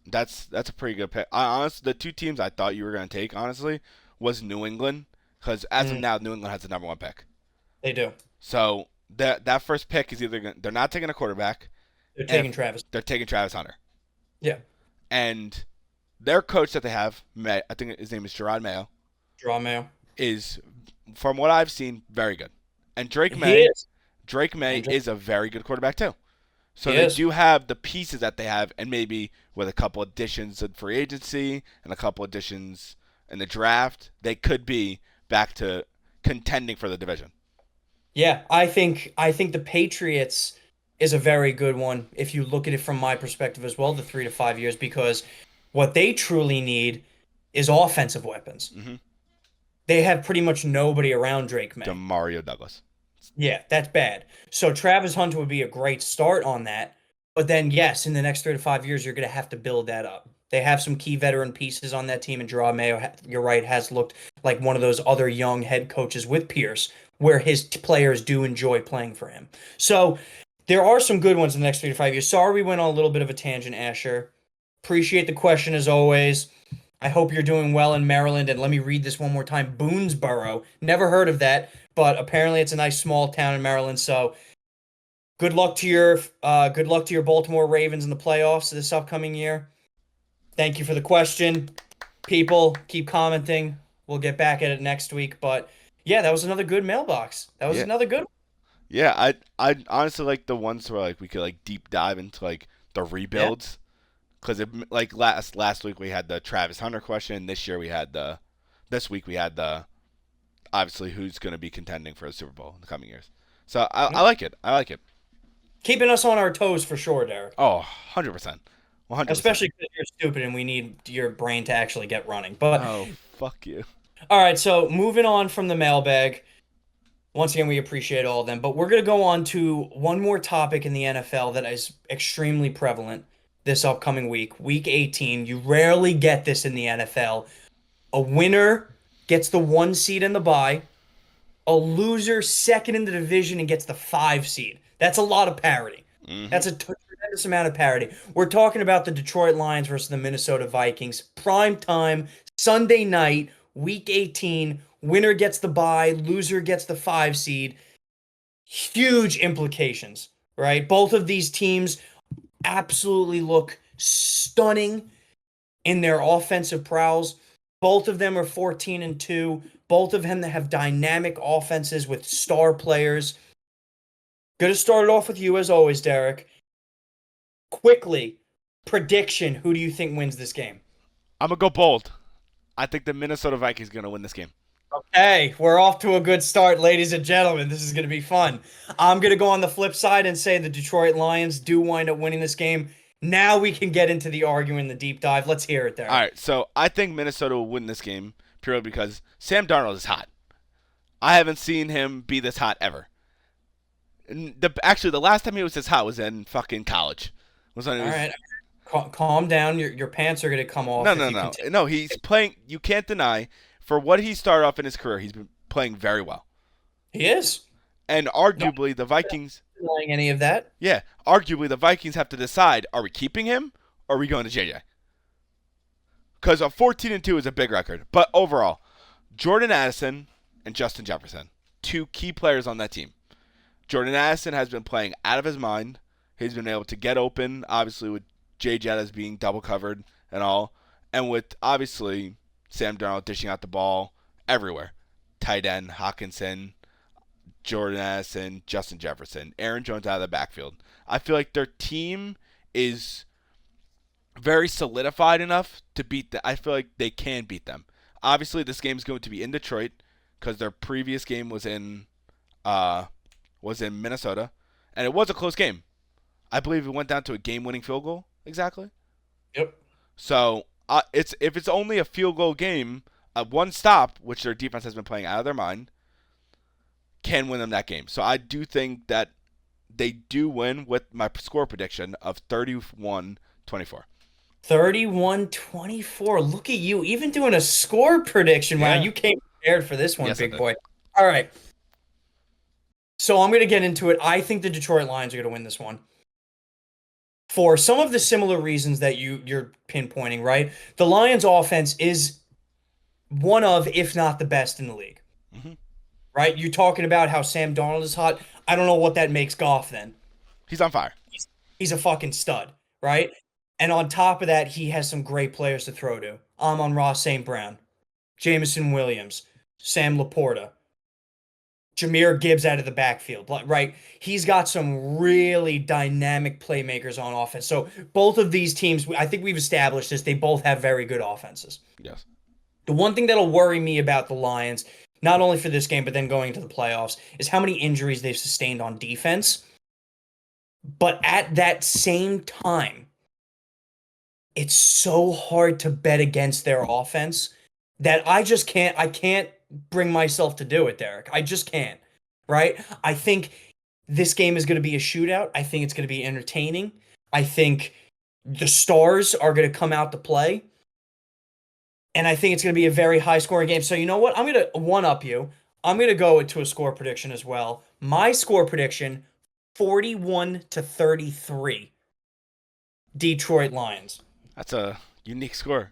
That's a pretty good pick. Honestly, the 2 teams I thought you were going to take, honestly, was New England, because as of now, New England has the number 1 pick. They do. So that first pick is they're not taking a quarterback. They're taking Travis. They're taking Travis Hunter. Yeah. And their coach that they have, I think his name is Gerard Mayo. Gerard Mayo. Is, from what I've seen, very good. And Drake He May is. is a very good quarterback too. So He they is. do have the pieces that they have, and maybe with a couple additions in free agency and a couple additions in the draft, they could be back to contending for the division. Yeah, I think the Patriots is a very good one if you look at it from my perspective as well, the 3 to 5 years, because what they truly need is offensive weapons. Mm-hmm. They have pretty much nobody around Drake May. Demario Douglas. Yeah, that's bad. So Travis Hunter would be a great start on that. But then, yes, in the next 3 to 5 years, you're going to have to build that up. They have some key veteran pieces on that team, and Gerard Mayo, you're right, has looked like one of those other young head coaches with Pierce, where his players do enjoy playing for him. So there are some good ones in the next 3 to 5 years. Sorry we went on a little bit of a tangent, Asher. Appreciate the question as always. I hope you're doing well in Maryland. And let me read this one more time. Boonesboro. Never heard of that, but apparently it's a nice small town in Maryland. So good luck to your Baltimore Ravens in the playoffs this upcoming year. Thank you for the question. People, keep commenting. We'll get back at it next week. But yeah, that was another good mailbox. That was Yeah. another good one. Yeah, I honestly like the ones where like we could like deep dive into like the rebuilds, because like last week we had the Travis Hunter question. This week we had the obviously who's going to be contending for a Super Bowl in the coming years. So I like it. I like it. Keeping us on our toes for sure, Derek. Oh, 100%. 100%. Especially because you're stupid and we need your brain to actually get running. But Oh, fuck you. all right, so moving on from the mailbag. Once again, we appreciate all of them, but we're going to go on to one more topic in the NFL that is extremely prevalent this upcoming week, Week 18. You rarely get this in the NFL. A winner gets the 1 seed in the bye, a loser second in the division and gets the 5 seed. That's a lot of parity. Mm-hmm. That's a tremendous amount of parity. We're talking about the Detroit Lions versus the Minnesota Vikings. Prime time, Sunday night, Week 18. Winner gets the bye, loser gets the 5 seed. Huge implications, right? Both of these teams absolutely look stunning in their offensive prowess. Both of them are 14-2. Both of them have dynamic offenses with star players. Gonna start it off with you as always, Derek. Quickly, prediction, who do you think wins this game? I'm going to go bold. I think the Minnesota Vikings are going to win this game. Okay, we're off to a good start, ladies and gentlemen. This is going to be fun. I'm going to go on the flip side and say the Detroit Lions do wind up winning this game. Now we can get into the arguing, the deep dive. Let's hear it there. All right, so I think Minnesota will win this game purely because Sam Darnold is hot. I haven't seen him be this hot ever. Actually, the last time he was this hot was in fucking college. Was when All right, calm down. Your pants are going to come off. No. He's playing. You can't deny for what he started off in his career. He's been playing very well. He is. And arguably the Vikings. Not denying any of that. Yeah, arguably the Vikings have to decide: are we keeping him or are we going to JJ? Because a 14-2 is a big record. But overall, Jordan Addison and Justin Jefferson, 2 key players on that team. Jordan Addison has been playing out of his mind. He's been able to get open, obviously with Jay Jettas being double covered and all, and with obviously Sam Darnold dishing out the ball everywhere. Tight end, Hawkinson, Jordan Addison, Justin Jefferson, Aaron Jones out of the backfield. I feel like their team is very solidified enough to beat them. I feel like they can beat them. Obviously, this game is going to be in Detroit because their previous game was in Minnesota, and it was a close game. I believe it went down to a game-winning field goal. Exactly. Yep. So if it's only a field goal game, one stop, which their defense has been playing out of their mind, can win them that game. So I do think that they do win with my score prediction of 31-24. 31-24. Look at you, even doing a score prediction. Wow, you came prepared for this one, yes, big boy. All right. So I'm going to get into it. I think the Detroit Lions are going to win this one. For some of the similar reasons that you're pinpointing, right? The Lions' offense is one of, if not the best in the league. Mm-hmm. Right? You're talking about how Sam Darnold is hot. I don't know what that makes Goff then. He's on fire. He's a fucking stud, right? And on top of that, he has some great players to throw to. Amon-Ra St. Brown, Jameson Williams, Sam Laporta, Jahmyr Gibbs out of the backfield, right? He's got some really dynamic playmakers on offense. So both of these teams, I think we've established this, they both have very good offenses. Yes. The one thing that'll worry me about the Lions, not only for this game, but then going into the playoffs, is how many injuries they've sustained on defense. But at that same time, it's so hard to bet against their offense that I can't bring myself to do it, Derek. I just can't, right? I think this game is going to be a shootout. I think it's going to be entertaining. I think the stars are going to come out to play. And I think it's going to be a very high-scoring game. So you know what? I'm going to one-up you. I'm going to go into a score prediction as well. My score prediction 41-33. Detroit Lions. That's a unique score.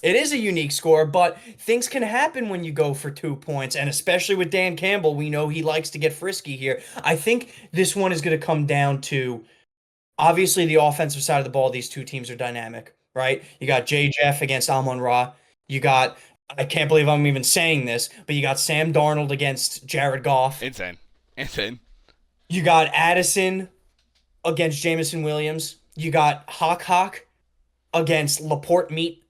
It is a unique score, but things can happen when you go for 2 points, and especially with Dan Campbell, we know he likes to get frisky here. I think this one is going to come down to obviously the offensive side of the ball. These two teams are dynamic, right? You got J. Jeff against Amon-Ra. You got, I can't believe I'm even saying this, but you got Sam Darnold against Jared Goff. Insane. Insane. You got Addison against Jamison Williams. You got Hawk against Laporte Meat.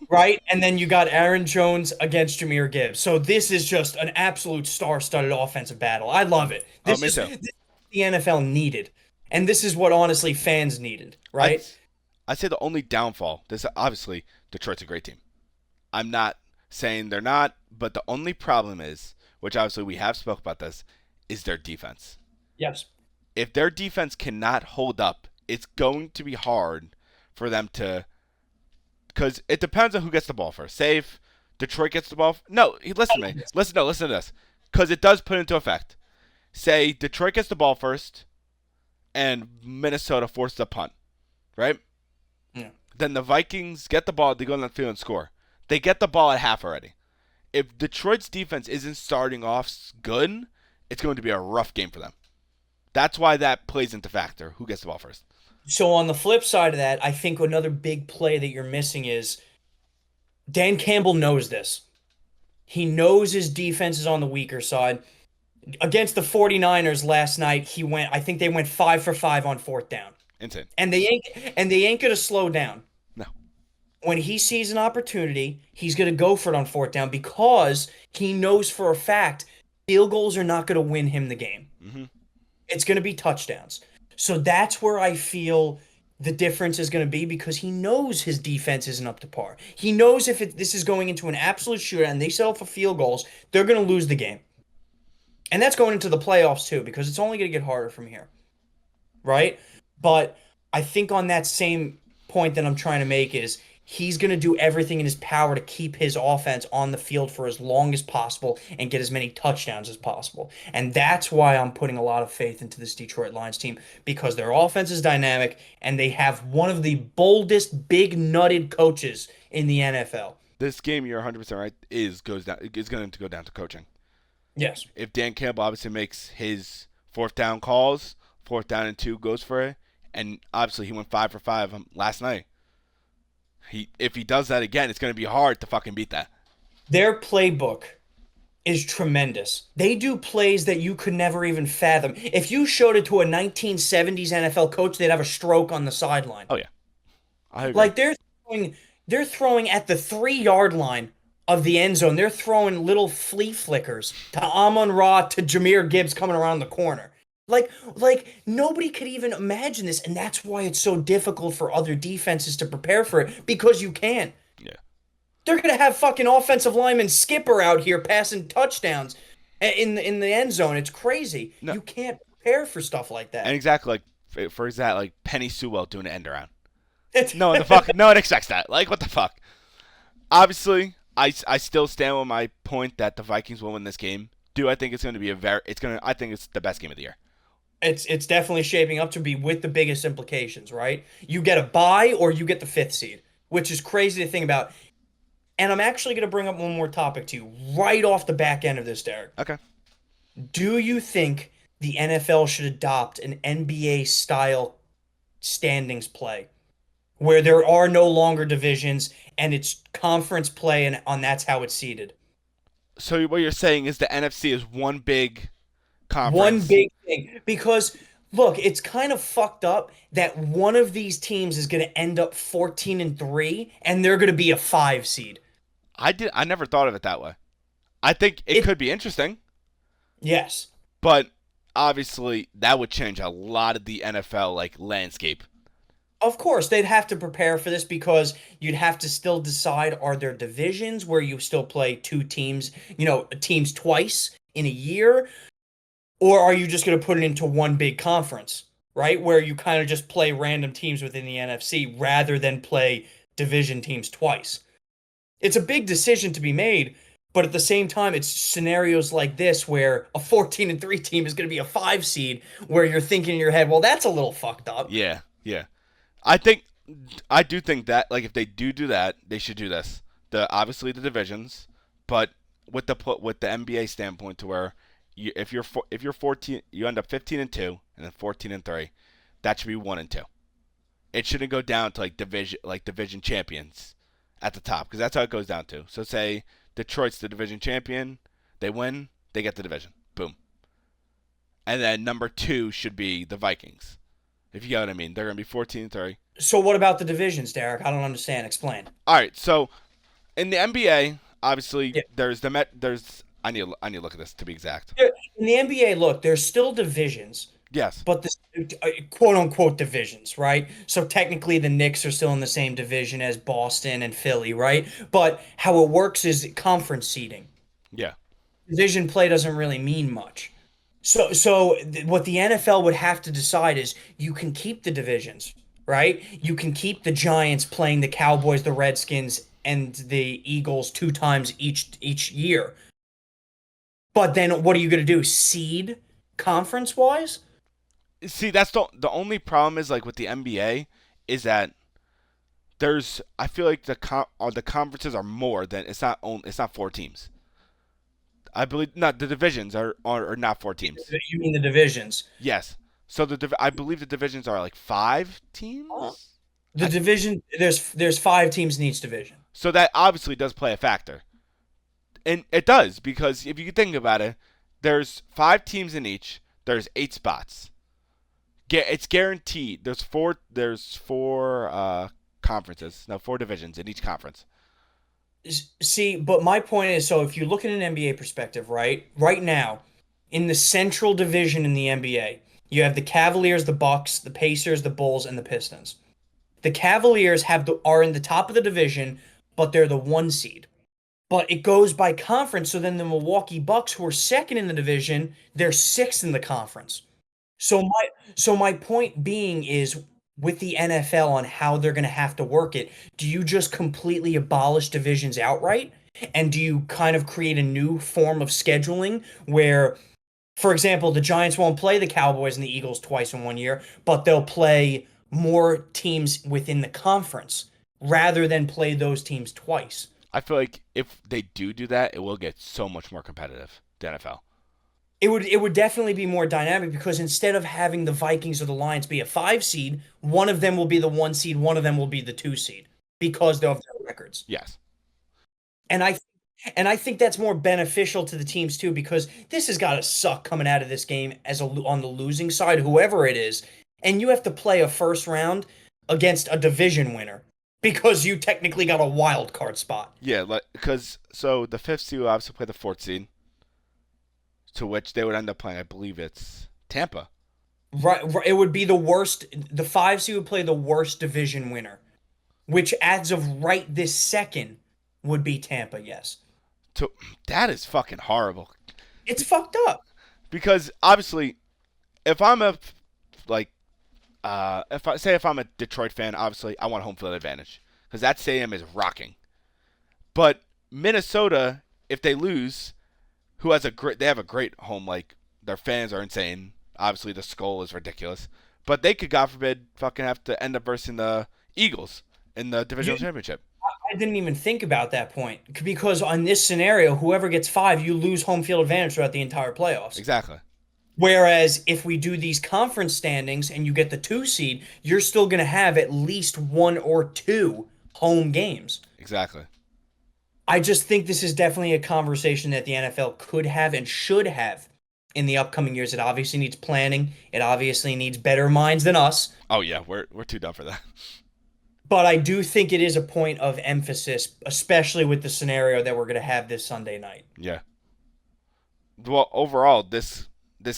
Right? And then you got Aaron Jones against Jahmyr Gibbs. So this is just an absolute star-studded offensive battle. I love it. This Me is too. this is what the NFL needed. And this is what honestly fans needed, right? I'd say the only downfall, this obviously Detroit's a great team. I'm not saying they're not, but the only problem is, which obviously we have spoke about this, is their defense. Yes. If their defense cannot hold up, it's going to be hard for them to, because it depends on who gets the ball first. Say if Detroit gets the ball. No, listen to me. Listen to this. Because it does put into effect. Say Detroit gets the ball first and Minnesota forces a punt, right? Yeah. Then the Vikings get the ball, they go on the field and score. They get the ball at half already. If Detroit's defense isn't starting off good, it's going to be a rough game for them. That's why that plays into factor. Who gets the ball first? So on the flip side of that, I think another big play that you're missing is Dan Campbell knows this. He knows his defense is on the weaker side. Against the 49ers last night, I think they went 5 for 5 on fourth down. Insane. And they ain't gonna slow down. No. When he sees an opportunity, he's gonna go for it on fourth down because he knows for a fact field goals are not gonna win him the game. Mm-hmm. It's gonna be touchdowns. So that's where I feel the difference is going to be because he knows his defense isn't up to par. He knows if this is going into an absolute shootout and they settle for field goals, they're going to lose the game. And that's going into the playoffs too because it's only going to get harder from here. Right? But I think on that same point that I'm trying to make is he's going to do everything in his power to keep his offense on the field for as long as possible and get as many touchdowns as possible. And that's why I'm putting a lot of faith into this Detroit Lions team because their offense is dynamic and they have one of the boldest, big-nutted coaches in the NFL. This game, you're 100% right, is going to go down to coaching. Yes. If Dan Campbell obviously makes his fourth down calls, 4th down and 2 goes for it, and obviously he went 5 for 5 last night. If he does that again, it's going to be hard to fucking beat that. Their playbook is tremendous. They do plays that you could never even fathom. If you showed it to a 1970s NFL coach, they'd have a stroke on the sideline. Oh yeah, I agree. Like they're throwing at the 3-yard line of the end zone. They're throwing little flea flickers to Amon-Ra to Jahmyr Gibbs coming around the corner. Like nobody could even imagine this, and that's why it's so difficult for other defenses to prepare for it because you can't. Yeah. They're gonna have fucking offensive lineman Skipper out here passing touchdowns in the end zone. It's crazy. No. You can't prepare for stuff like that. And exactly for example, like Penny Sewell doing an end around. No one expects that. Like what the fuck? Obviously, I still stand with my point that the Vikings will win this game. I think it's going to be I think it's the best game of the year. It's definitely shaping up to be with the biggest implications, right? You get a bye or you get the 5th seed, which is crazy to think about. And I'm actually going to bring up one more topic to you right off the back end of this, Derek. Okay. Do you think the NFL should adopt an NBA-style standings play where there are no longer divisions and it's conference play and that's how it's seeded? So what you're saying is the NFC is one big conference. One big thing. Because, look, it's kind of fucked up that one of these teams is going to end up 14-3 and they're going to be a 5 seed. I never thought of it that way. I think it could be interesting. Yes. But obviously that would change a lot of the NFL landscape. Of course, they'd have to prepare for this because you'd have to still decide, are there divisions where you still play 2 teams, teams twice in a year? Or are you just going to put it into one big conference, right? Where you kind of just play random teams within the NFC rather than play division teams twice. It's a big decision to be made, But at the same time, it's scenarios like this where a 14-3 team is going to be a 5 seed, where you're thinking in your head, well, that's a little fucked up. Yeah, yeah. I think I do think that like if they do that, they should do this. Obviously the divisions, but with the NBA standpoint to where if you're 14, you end up 15-2 and then 14-3. That should be 1-2. It shouldn't go down to division champions at the top because that's how it goes down to. So say Detroit's the division champion, they win, they get the division. Boom. And then number 2 should be the Vikings. If you get what I mean, they're gonna be 14-3. So what about the divisions, Derek? I don't understand. Explain. All right, so in the NBA, obviously Yeah. there's I need to look at this to be exact. In the NBA, look, there's still divisions, Yes. but the quote unquote divisions, right? So technically the Knicks are still in the same division as Boston and Philly, right? But how it works is conference seeding. Yeah. Division play doesn't really mean much. So what the NFL would have to decide is you can keep the divisions, right? You can keep the Giants playing the Cowboys, the Redskins, and the Eagles 2 times each year. But then what are you going to do? Seed conference wise? See, that's the only problem is like with the NBA is that I feel like the conferences are more than it's not 4 teams. I believe not the divisions are not 4 teams. You mean the divisions? Yes. So I believe the divisions are like 5 Uh, teams. The division there's 5 teams in each division. So that obviously does play a factor. And it does because if you think about it, there's 5 teams in each. There's 8 spots. It's guaranteed. There's four conferences. No, 4 divisions in each conference. See, but my point is, so if you look at an NBA perspective, right? Right now, in the Central Division in the NBA, you have the Cavaliers, the Bucks, the Pacers, the Bulls, and the Pistons. The Cavaliers are in the top of the division, but they're the 1 seed. But it goes by conference, so then the Milwaukee Bucks, who are second in the division, they're sixth in the conference. So my point being is with the NFL on how they're going to have to work it, do you just completely abolish divisions outright? And do you kind of create a new form of scheduling where, for example, the Giants won't play the Cowboys and the Eagles twice in one year, but they'll play more teams within the conference rather than play those teams twice? I feel like if they do that, it will get so much more competitive. The NFL. It would definitely be more dynamic because instead of having the Vikings or the Lions be a 5 seed, one of them will be the 1 seed, one of them will be the 2 seed because they'll have their records. Yes. And I think that's more beneficial to the teams too because this has got to suck coming out of this game on the losing side, whoever it is, and you have to play a first round against a division winner because you technically got a wild card spot. Yeah, because so the 5th seed will obviously play the 4th seed, to which they would end up playing. I believe it's Tampa. Right, it would be the worst. The 5 seed would play the worst division winner, which as of right this second would be Tampa. Yes, That is fucking horrible. it's fucked up. Because obviously, if I'm a like, if I'm a Detroit fan, obviously I want home field advantage because that stadium is rocking. But Minnesota, if they lose, they have a great home. Like their fans are insane. Obviously, the skull is ridiculous. But they could, God forbid, fucking have to end up versus the Eagles in the divisional championship. I didn't even think about that point because on this scenario, whoever gets 5, you lose home field advantage throughout the entire playoffs. Exactly. Whereas if we do these conference standings and you get the 2 seed, you're still going to have at least 1 or 2 home games. Exactly. I just think this is definitely a conversation that the NFL could have and should have in the upcoming years. It obviously needs planning. It obviously needs better minds than us. Oh yeah, we're too dumb for that. But I do think it is a point of emphasis, especially with the scenario that we're going to have this Sunday night. Yeah. Well, overall, this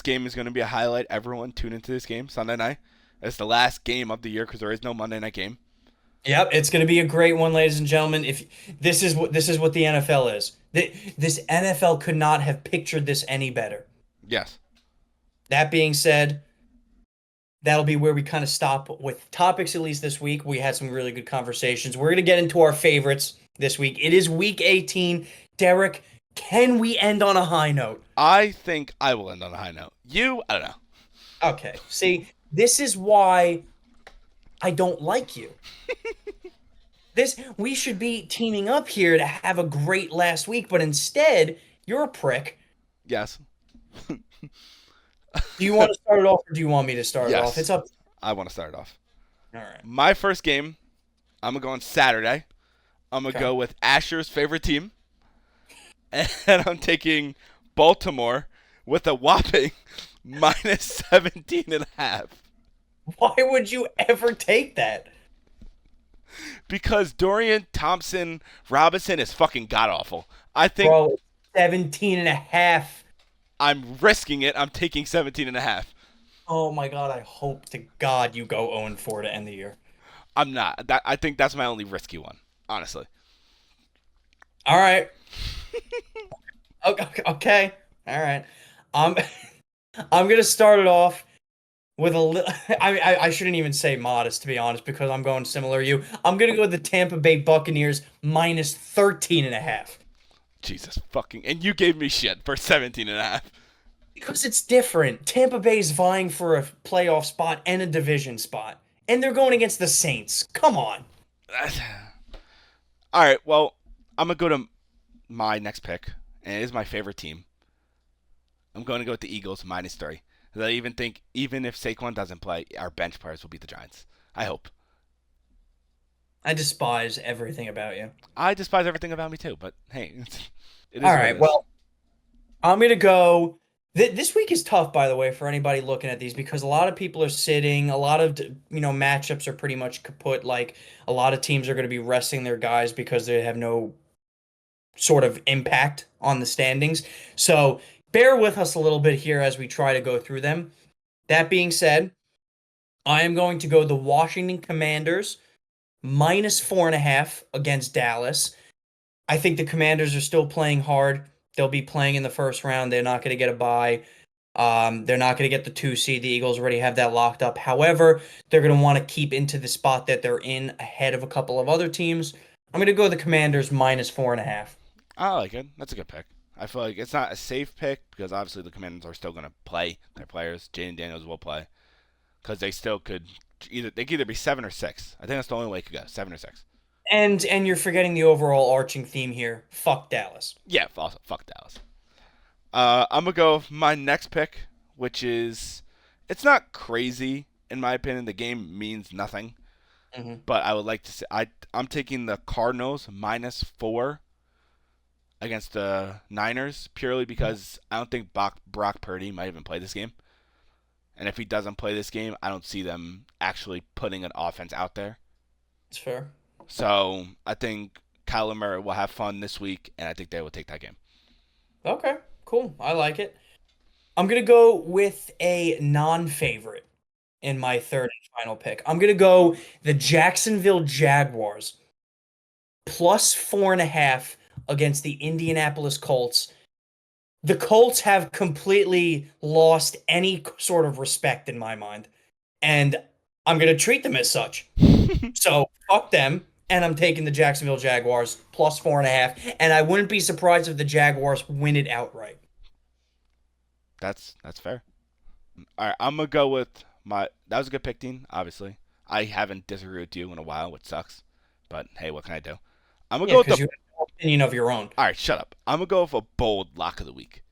game is going to be a highlight. Everyone tune into this game Sunday night. It's the last game of the year because there is no Monday night game. Yep, it's going to be a great one, ladies and gentlemen. If this is what the NFL is. This NFL could not have pictured this any better. Yes. That being said, that'll be where we kind of stop with topics, at least this week. We had some really good conversations. We're going to get into our favorites this week. It is week 18. Derek, Can we end on a high note? I think I will end on a high note. I don't know. Okay. See, this is why I don't like you. We should be teaming up here to have a great last week, but instead, you're a prick. Yes. Do you want to start it off or do you want me to start it off? Yes. It's up. I want to start it off. All right. My first game, I'm going to go on Saturday. I'm going to Okay. go with Asher's favorite team. And I'm taking Baltimore with a whopping minus 17 and a half. Why would you ever take that? Because Dorian Thompson Robinson is fucking god-awful. I think Bro, 17 and a half. I'm risking it. I'm taking 17 and a half. Oh my God, I hope to God you go 0-4 to end the year. I'm not. I think that's my only risky one, honestly. All right. Okay. All right. Um, I'm gonna start it off with a little. I shouldn't even say modest, to be honest, because I'm going similar to you. I'm gonna go with the Tampa Bay Buccaneers minus 13 and a half. Jesus fucking. And you gave me shit for 17 and a half. Because it's different. Tampa Bay's vying for a playoff spot and a division spot, and they're going against the Saints. Come on. All right, well, I'm going to go to my next pick, and it is my favorite team. I'm going to go with the Eagles minus 3. I even think, even if Saquon doesn't play, our bench players will beat the Giants. I hope. I despise everything about you. I despise everything about me too, but hey, it is All what right, it is. well, I'm gonna go. This week is tough, by the way, for anybody looking at these because a lot of people are sitting. A lot of matchups are pretty much kaput. Like a lot of teams are going to be resting their guys because they have no sort of impact on the standings. So bear with us a little bit here as we try to go through them. That being said, I am going to go the Washington Commanders minus 4.5 against Dallas. I think the Commanders are still playing hard. They'll be playing in the first round. They're not going to get a bye. They're not going to get the 2 seed. The Eagles already have that locked up. However, they're going to want to keep into the spot that they're in ahead of a couple of other teams. I'm going to go the Commanders minus 4.5. I like it. That's a good pick. I feel like it's not a safe pick because obviously the Commanders are still going to play their players. Jaden Daniels will play because they still could either be 7 or 6. I think that's the only way it could go, 7 or 6. And you're forgetting the overall arching theme here. Fuck Dallas. Yeah, also fuck Dallas. I'm gonna go with my next pick, which is it's not crazy in my opinion. The game means nothing, Mm-hmm. but I would like to say I'm taking the Cardinals minus 4 against the Niners purely because I don't think Brock Purdy might even play this game, and if he doesn't play this game, I don't see them actually putting an offense out there. It's fair. So I think Kyler Murray will have fun this week, and I think they will take that game. Okay, cool. I like it. I'm going to go with a non-favorite in my third and final pick. I'm going to go the Jacksonville Jaguars plus 4.5 against the Indianapolis Colts. The Colts have completely lost any sort of respect in my mind, and I'm going to treat them as such. So fuck them, and I'm taking the Jacksonville Jaguars plus 4.5, and I wouldn't be surprised if the Jaguars win it outright. That's fair. All right, I'm gonna go with my. That was a good pick, Dean. Obviously, I haven't disagreed with you in a while, which sucks. But hey, what can I do? I'm gonna Yeah, go with because the. you have an opinion of your own. All right, shut up. I'm gonna go with a bold lock of the week.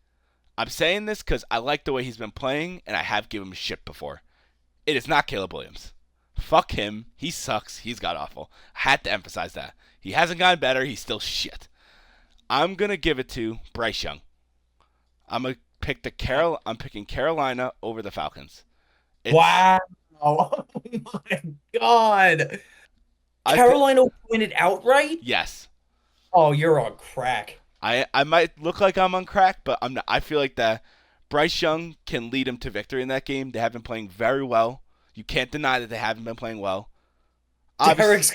I'm saying this because I like the way he's been playing, and I have given him shit before. It is not Caleb Williams. Fuck him. He sucks. He's got awful. I had to emphasize that. He hasn't gotten better. He's still shit. I'm gonna give it to Bryce Young. I'm gonna pick I'm picking Carolina over the Falcons. Wow. Oh my God. Carolina win it outright? Yes. Oh, you're on crack. I might look like I'm on crack, but I'm not. I feel like that Bryce Young can lead them to victory in that game. They have been playing very well. You can't deny that they haven't been playing well. Derek's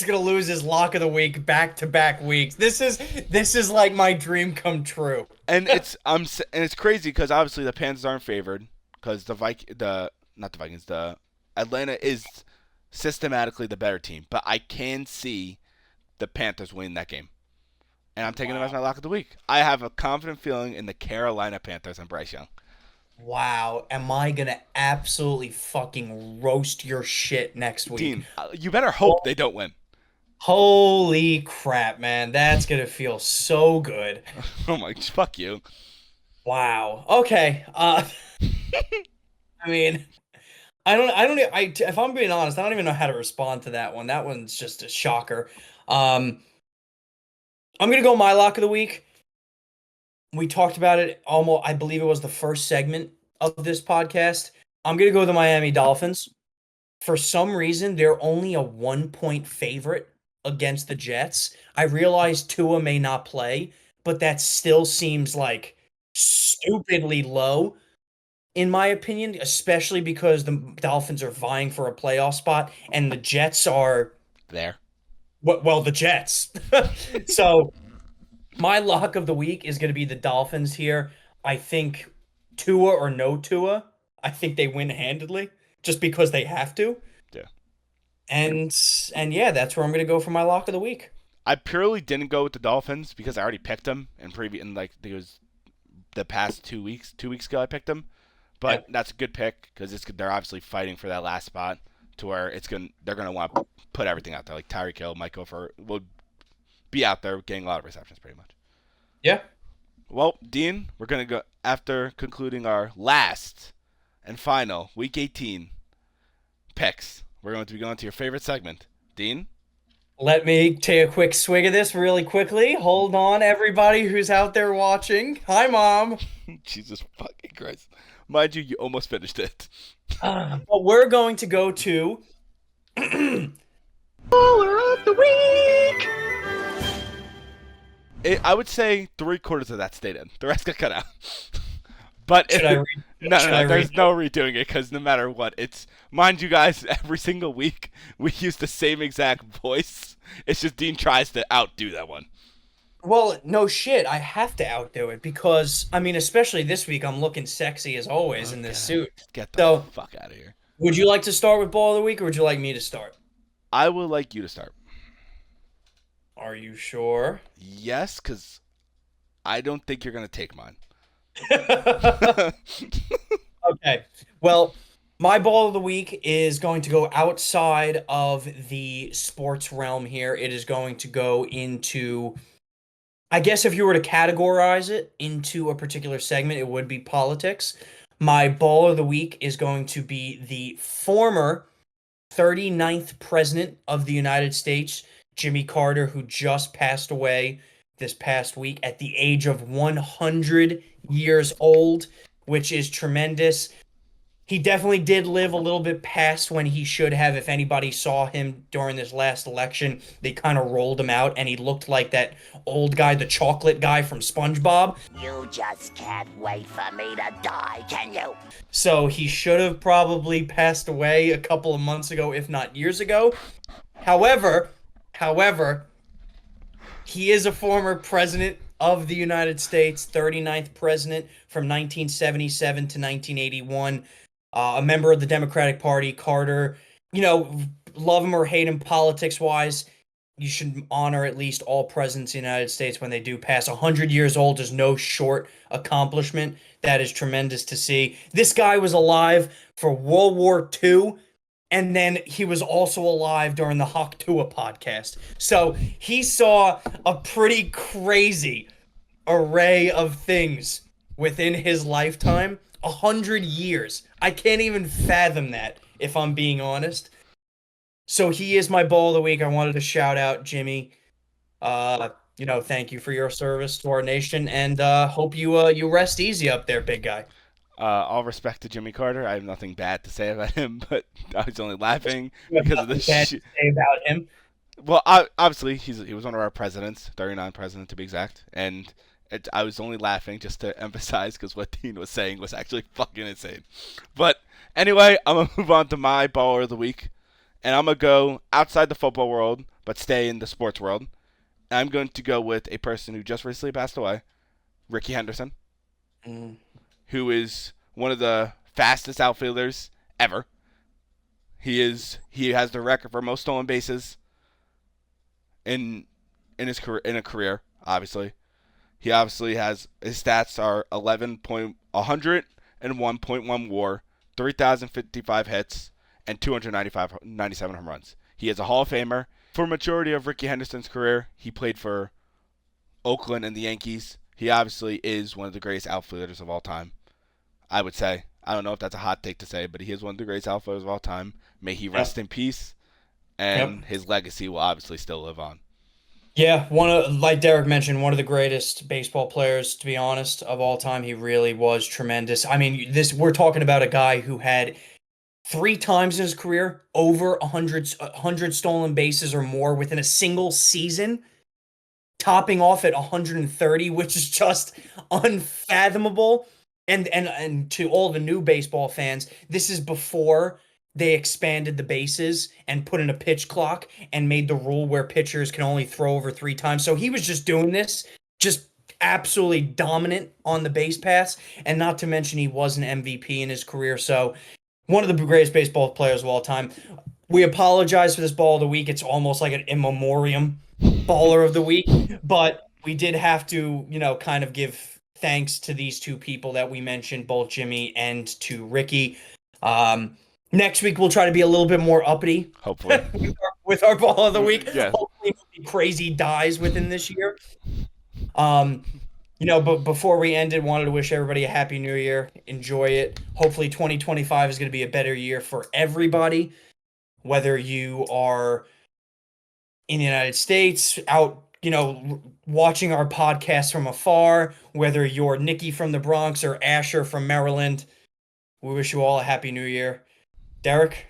gonna lose his lock of the week back-to-back weeks. This is like my dream come true. And it's crazy because obviously the Panthers aren't favored because the Atlanta is systematically the better team, but I can see the Panthers winning that game. and I'm taking them as my lock of the week. I have a confident feeling in the Carolina Panthers and Bryce Young. Wow, am I gonna absolutely fucking roast your shit next week? Dean, you better hope they don't win. Holy crap, man. That's gonna feel so good. Oh my, fuck you. Wow. Okay. I mean, if I'm being honest, I don't even know how to respond to that one. That one's just a shocker. I'm gonna go my lock of the week. We talked about it almost, I believe it was the first segment of this podcast. I'm gonna go the Miami Dolphins. For some reason, they're only a 1-point favorite against the Jets. I realize Tua may not play, but that still seems like stupidly low, in my opinion, especially because the Dolphins are vying for a playoff spot and the Jets are, There. well, the Jets. So my lock of the week is going to be the Dolphins here. I think Tua or no Tua, I think they win handedly just because they have to. Yeah. And yeah, that's where I'm going to go for my lock of the week. I purely didn't go with the Dolphins because I already picked them in like it was the past 2 weeks. 2 weeks ago I picked them, but Yeah. that's a good pick because they're obviously fighting for that last spot to where they're gonna want to put everything out there. Like Tyreek Hill will be out there getting a lot of receptions pretty much. Yeah. Well, Dean, we're gonna go after concluding our last and final Week 18 picks. We're going to be going to your favorite segment, Dean. Let me take a quick swig of this really quickly. Hold on, everybody who's out there watching. Hi, Mom. Jesus fucking Christ. Mind you, you almost finished it. But we're going to go to Baller of the week. I would say 3/4 of that stayed in. The rest got cut out. But should I read? no, there's no redoing it because no matter what, it's mind you guys, every single week we use the same exact voice. It's just Dean tries to outdo that one. Well, no shit. I have to outdo it because, I mean, especially this week, I'm looking sexy as always in this suit. Get the So, fuck out of here. would you like to start with Ball of the Week or would you like me to start? I would like you to start. Are you sure? Yes, because I don't think you're gonna take mine. Okay. Well, my Ball of the Week is going to go outside of the sports realm here. It is going to go into, I guess if you were to categorize it into a particular segment, it would be politics. My Ball of the Week is going to be the former 39th President of the United States, Jimmy Carter, who just passed away this past week at the age of 100 years old, which is tremendous. He definitely did live a little bit past when he should have. If anybody saw him during this last election, they kind of rolled him out and he looked like that old guy, the chocolate guy from SpongeBob. You just can't wait for me to die, can you? So he should have probably passed away a couple of months ago, if not years ago. However, he is a former president of the United States, 39th president from 1977 to 1981. A member of the Democratic Party, Carter, love him or hate him politics-wise, you should honor at least all presidents of the United States when they do pass. 100 years old is no short accomplishment. That is tremendous to see. This guy was alive for World War II, and then he was also alive during the Hawk Tuah podcast. So he saw a pretty crazy array of things within his lifetime. 100 years. I can't even fathom that, if I'm being honest. So he is my Ball of the Week. I wanted to shout out Jimmy. Thank you for your service to our nation, and hope you rest easy up there, big guy. All respect to Jimmy Carter. I have nothing bad to say about him, but I was only laughing You have because of the nothing bad to say about him. Well, obviously, he was one of our presidents, 39 president to be exact, and I was only laughing just to emphasize because what Dean was saying was actually fucking insane. But anyway, I'm going to move on to my baller of the week, and I'm going to go outside the football world, but stay in the sports world. I'm going to go with a person who just recently passed away, Ricky Henderson, who is one of the fastest outfielders ever. He has the record for most stolen bases in a career. obviously. He obviously has his stats are 101.1 WAR, 3,055 hits, and 97 home runs. He is a Hall of Famer. For majority of Ricky Henderson's career, he played for Oakland and the Yankees. He obviously is one of the greatest outfielders of all time. I would say. I don't know if that's a hot take to say, but he is one of the greatest outfielders of all time. May he rest in peace, and his legacy will obviously still live on. Yeah, like Derek mentioned, one of the greatest baseball players, to be honest, of all time. He really was tremendous. I mean, we're talking about a guy who had 3 times in his career over 100 stolen bases or more within a single season, topping off at 130, which is just unfathomable. And to all the new baseball fans, this is before they expanded the bases and put in a pitch clock and made the rule where pitchers can only throw over 3 times. So he was just doing this, just absolutely dominant on the base paths, and not to mention he was an MVP in his career. So one of the greatest baseball players of all time. We apologize for this ball of the week. It's almost like an in memoriam baller of the week, but we did have to, kind of give thanks to these two people that we mentioned, both Jimmy and to Ricky. Next week we'll try to be a little bit more uppity, hopefully, with our ball of the week. Yeah. Hopefully, crazy dies within this year. But before we ended, wanted to wish everybody a happy new year. Enjoy it. Hopefully 2025 is going to be a better year for everybody, whether you are in the United States, out, watching our podcast from afar, whether you're Nikki from the Bronx or Asher from Maryland. We wish you all a happy new year. Derek?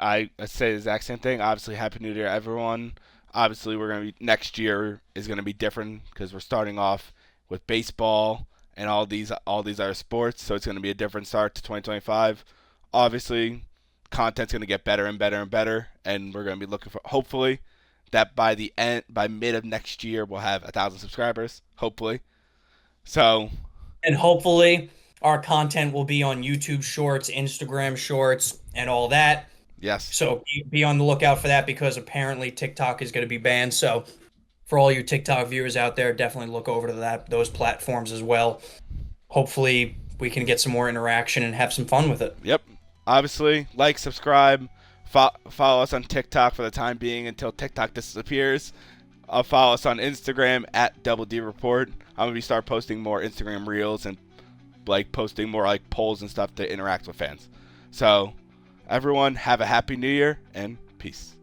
I say the exact same thing. Obviously, happy new year, everyone. Obviously, next year is going to be different because we're starting off with baseball and all these other sports, so it's going to be a different start to 2025. Obviously, content's going to get better and better and better, and we're going to be looking for, hopefully, that by mid of next year we'll have 1,000 subscribers. Hopefully, and hopefully our content will be on YouTube Shorts, Instagram Shorts, and all that. Yes. So be on the lookout for that, because apparently TikTok is going to be banned. So for all you TikTok viewers out there, definitely look over to those platforms as well. Hopefully we can get some more interaction and have some fun with it. Yep. Obviously, like, subscribe, follow us on TikTok for the time being until TikTok disappears. Follow us on Instagram at Double D Report. I'm gonna start posting more Instagram reels and posting more polls and stuff to interact with fans. So everyone, have a happy new year and peace.